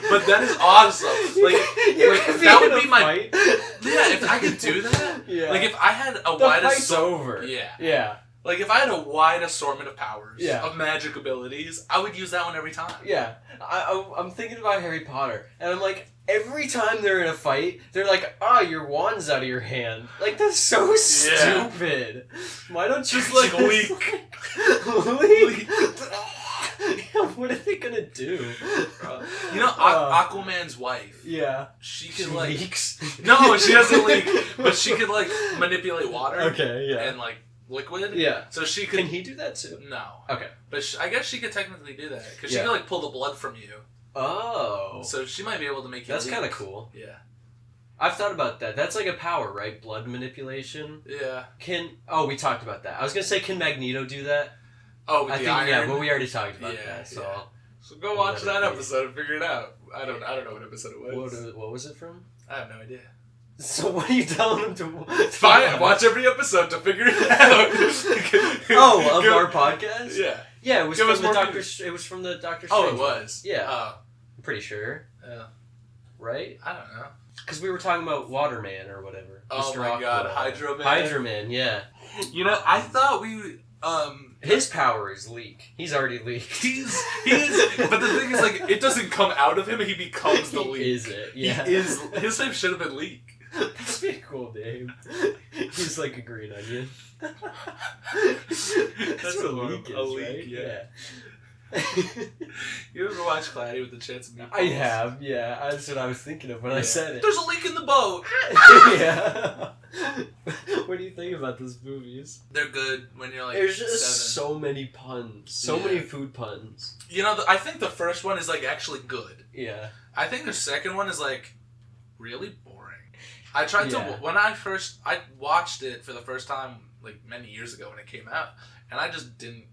[SPEAKER 2] But that is awesome. Like that would be my fight. Yeah, if I could do that. Yeah. Like if I had a wide
[SPEAKER 1] fight's over.
[SPEAKER 2] Yeah.
[SPEAKER 1] Yeah.
[SPEAKER 2] Like if I had a wide assortment of powers, of magic abilities, I would use that one every time.
[SPEAKER 1] Yeah. I'm thinking about Harry Potter, and I'm like, every time they're in a fight, they're like, your wand's out of your hand. Like, that's so stupid. Why don't you
[SPEAKER 2] just like leak?
[SPEAKER 1] Leak? What are they gonna do?
[SPEAKER 2] You know, Aquaman's wife.
[SPEAKER 1] Yeah.
[SPEAKER 2] She can like
[SPEAKER 1] leaks.
[SPEAKER 2] No, she doesn't leak, but she can like manipulate water.
[SPEAKER 1] Okay. Yeah.
[SPEAKER 2] And like liquid.
[SPEAKER 1] Yeah.
[SPEAKER 2] So she could.
[SPEAKER 1] Can he do that too?
[SPEAKER 2] No.
[SPEAKER 1] Okay.
[SPEAKER 2] But I guess she could technically do that because she could like pull the blood from you.
[SPEAKER 1] Oh.
[SPEAKER 2] So she might be able to make you.
[SPEAKER 1] That's kind of cool.
[SPEAKER 2] Yeah.
[SPEAKER 1] I've thought about that. That's like a power, right? Blood manipulation.
[SPEAKER 2] Yeah.
[SPEAKER 1] We talked about that. I was gonna say, can Magneto do that?
[SPEAKER 2] Oh, with the iron?
[SPEAKER 1] Yeah, but we already talked about that. So,
[SPEAKER 2] so go watch that episode and figure it out. I don't know what episode it was.
[SPEAKER 1] What was it from?
[SPEAKER 2] I have no idea.
[SPEAKER 1] So what are you telling them to?
[SPEAKER 2] Fine, watch every episode to figure it
[SPEAKER 1] out. Of our podcast?
[SPEAKER 2] Yeah.
[SPEAKER 1] Yeah, it was from the Doctor. It was from the Doctor Strange.
[SPEAKER 2] Oh, it was.
[SPEAKER 1] Yeah. I'm pretty sure.
[SPEAKER 2] Yeah.
[SPEAKER 1] Right?
[SPEAKER 2] I don't know.
[SPEAKER 1] Because we were talking about Waterman or whatever.
[SPEAKER 2] Oh
[SPEAKER 1] Mr.
[SPEAKER 2] my god, Hydro Man.
[SPEAKER 1] Hydro Man, yeah.
[SPEAKER 2] You know, I thought we.
[SPEAKER 1] His power is leak. He's already leaked.
[SPEAKER 2] He is. But the thing is, like, it doesn't come out of him. He becomes the leak.
[SPEAKER 1] Is it? Yeah.
[SPEAKER 2] He is. His name should have been Leak.
[SPEAKER 1] That'd be a cool name. He's like a green onion. That's what a leak is, right?
[SPEAKER 2] Yeah. You ever watch Cloudy with a Chance of Meatballs?
[SPEAKER 1] I have, yeah. That's what I was thinking of when I said it.
[SPEAKER 2] There's a leak in the boat!
[SPEAKER 1] Yeah. What do you think about those movies?
[SPEAKER 2] They're good when you're like
[SPEAKER 1] There's just
[SPEAKER 2] 7.
[SPEAKER 1] so many puns. So many food puns.
[SPEAKER 2] You know, I think the first one is like actually good.
[SPEAKER 1] Yeah.
[SPEAKER 2] I think the second one is like really boring. I tried to, when I watched it for the first time like many years ago when it came out, and I just didn't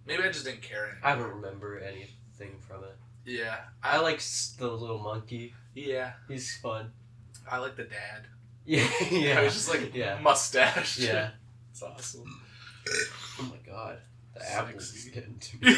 [SPEAKER 2] care anymore.
[SPEAKER 1] I don't remember anything from it.
[SPEAKER 2] Yeah.
[SPEAKER 1] I like the little monkey.
[SPEAKER 2] Yeah.
[SPEAKER 1] He's fun.
[SPEAKER 2] I like the dad.
[SPEAKER 1] Yeah. Yeah.
[SPEAKER 2] He was just like mustache.
[SPEAKER 1] Yeah.
[SPEAKER 2] It's awesome.
[SPEAKER 1] Oh my god. The apple's getting to me.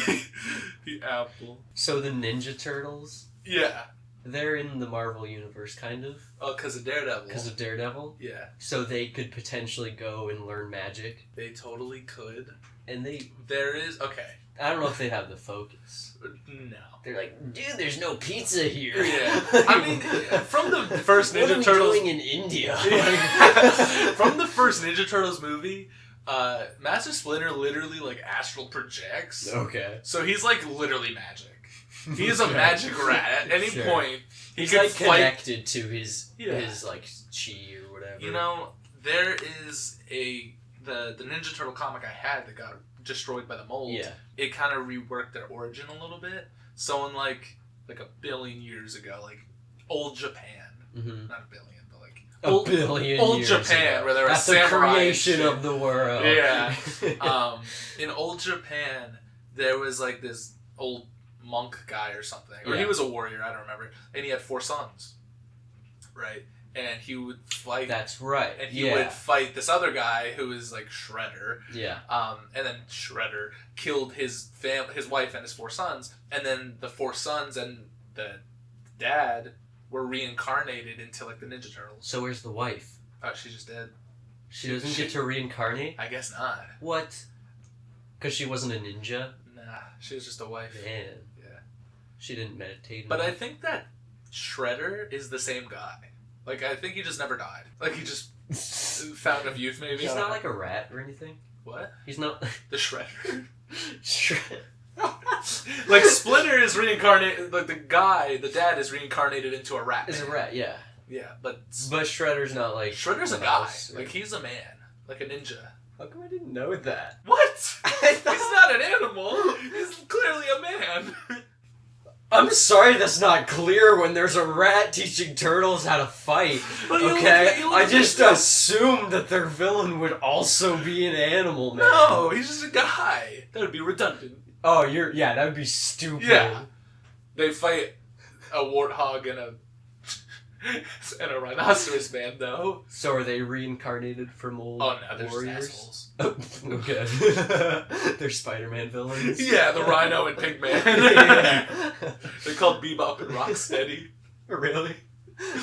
[SPEAKER 2] The apple.
[SPEAKER 1] So the Ninja Turtles?
[SPEAKER 2] Yeah.
[SPEAKER 1] They're in the Marvel Universe, kind of.
[SPEAKER 2] Oh, because of Daredevil.
[SPEAKER 1] Because of Daredevil?
[SPEAKER 2] Yeah.
[SPEAKER 1] So they could potentially go and learn magic.
[SPEAKER 2] They totally could.
[SPEAKER 1] And
[SPEAKER 2] there is, okay.
[SPEAKER 1] I don't know if they have the focus.
[SPEAKER 2] No.
[SPEAKER 1] They're like, dude, there's no pizza here.
[SPEAKER 2] Yeah. I mean, from the first Ninja
[SPEAKER 1] Turtles...
[SPEAKER 2] What are
[SPEAKER 1] we doing in India?
[SPEAKER 2] From the first Ninja Turtles movie, Master Splinter literally, like, astral projects.
[SPEAKER 1] Okay.
[SPEAKER 2] So he's, like, literally magic. He is a magic rat. At any point,
[SPEAKER 1] he's like connected to his like chi or whatever.
[SPEAKER 2] You know, there is the Ninja Turtle comic I had that got destroyed by the mold.
[SPEAKER 1] Yeah.
[SPEAKER 2] It kind of reworked their origin a little bit. So in like a billion years ago, like old Japan, not a billion, but like
[SPEAKER 1] a billion
[SPEAKER 2] old
[SPEAKER 1] years
[SPEAKER 2] Japan,
[SPEAKER 1] ago.
[SPEAKER 2] where there was
[SPEAKER 1] At the creation of the world.
[SPEAKER 2] Yeah. In old Japan, there was like this old monk guy or something. Or
[SPEAKER 1] Yeah.
[SPEAKER 2] he was a warrior, I don't remember. And he had 4 sons. Right? And he would fight...
[SPEAKER 1] That's right.
[SPEAKER 2] And he would fight this other guy who is like Shredder.
[SPEAKER 1] Yeah.
[SPEAKER 2] And then Shredder killed his wife and his 4 sons. And then the 4 sons and the dad were reincarnated into like the Ninja Turtles.
[SPEAKER 1] So where's the wife?
[SPEAKER 2] Oh, she's just dead.
[SPEAKER 1] She doesn't get to reincarnate?
[SPEAKER 2] I guess not.
[SPEAKER 1] What? Because she wasn't a ninja?
[SPEAKER 2] Nah, she was just a wife.
[SPEAKER 1] Man.
[SPEAKER 2] Yeah.
[SPEAKER 1] She didn't meditate.
[SPEAKER 2] But I think that Shredder is the same guy. Like, I think he just never died. Like, he just found of youth, maybe.
[SPEAKER 1] He's not like a rat or anything?
[SPEAKER 2] What?
[SPEAKER 1] He's not...
[SPEAKER 2] The Shredder?
[SPEAKER 1] Shredder.
[SPEAKER 2] Like, Splinter is reincarnated... Like, the dad is reincarnated into a rat.
[SPEAKER 1] Is a rat, yeah.
[SPEAKER 2] Yeah, but
[SPEAKER 1] Shredder's not like...
[SPEAKER 2] Shredder's a guy. Like, he's a man. Like a ninja.
[SPEAKER 1] How come I didn't know that?
[SPEAKER 2] What? He's not an animal. He's clearly a man.
[SPEAKER 1] I'm sorry that's not clear when there's a rat teaching turtles how to fight. Okay? I just assumed that their villain would also be an animal, man.
[SPEAKER 2] No, he's just a guy. That would be redundant.
[SPEAKER 1] Oh, that would be stupid.
[SPEAKER 2] Yeah. They fight a warthog and a rhinoceros man, though.
[SPEAKER 1] So are they reincarnated from old
[SPEAKER 2] they're
[SPEAKER 1] warriors?
[SPEAKER 2] just assholes.
[SPEAKER 1] Oh, okay. They're Spider-Man villains?
[SPEAKER 2] Yeah, the Rhino and Pigman.
[SPEAKER 1] Yeah.
[SPEAKER 2] They're called Bebop and Rocksteady.
[SPEAKER 1] Really?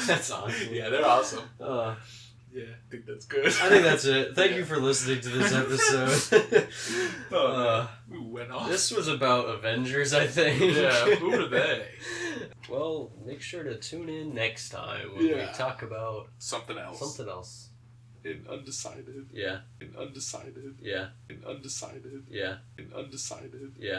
[SPEAKER 1] That's awesome.
[SPEAKER 2] Yeah, they're awesome.
[SPEAKER 1] Yeah,
[SPEAKER 2] I think that's good.
[SPEAKER 1] I think that's it. Thank you for listening to this episode.
[SPEAKER 2] We went off.
[SPEAKER 1] This was about Avengers, I think.
[SPEAKER 2] Yeah, who are they?
[SPEAKER 1] Well, make sure to tune in next time when we talk about
[SPEAKER 2] something else. In undecided.
[SPEAKER 1] Yeah.
[SPEAKER 2] In undecided.
[SPEAKER 1] Yeah.
[SPEAKER 2] In undecided.
[SPEAKER 1] Yeah.
[SPEAKER 2] In undecided.
[SPEAKER 1] Yeah.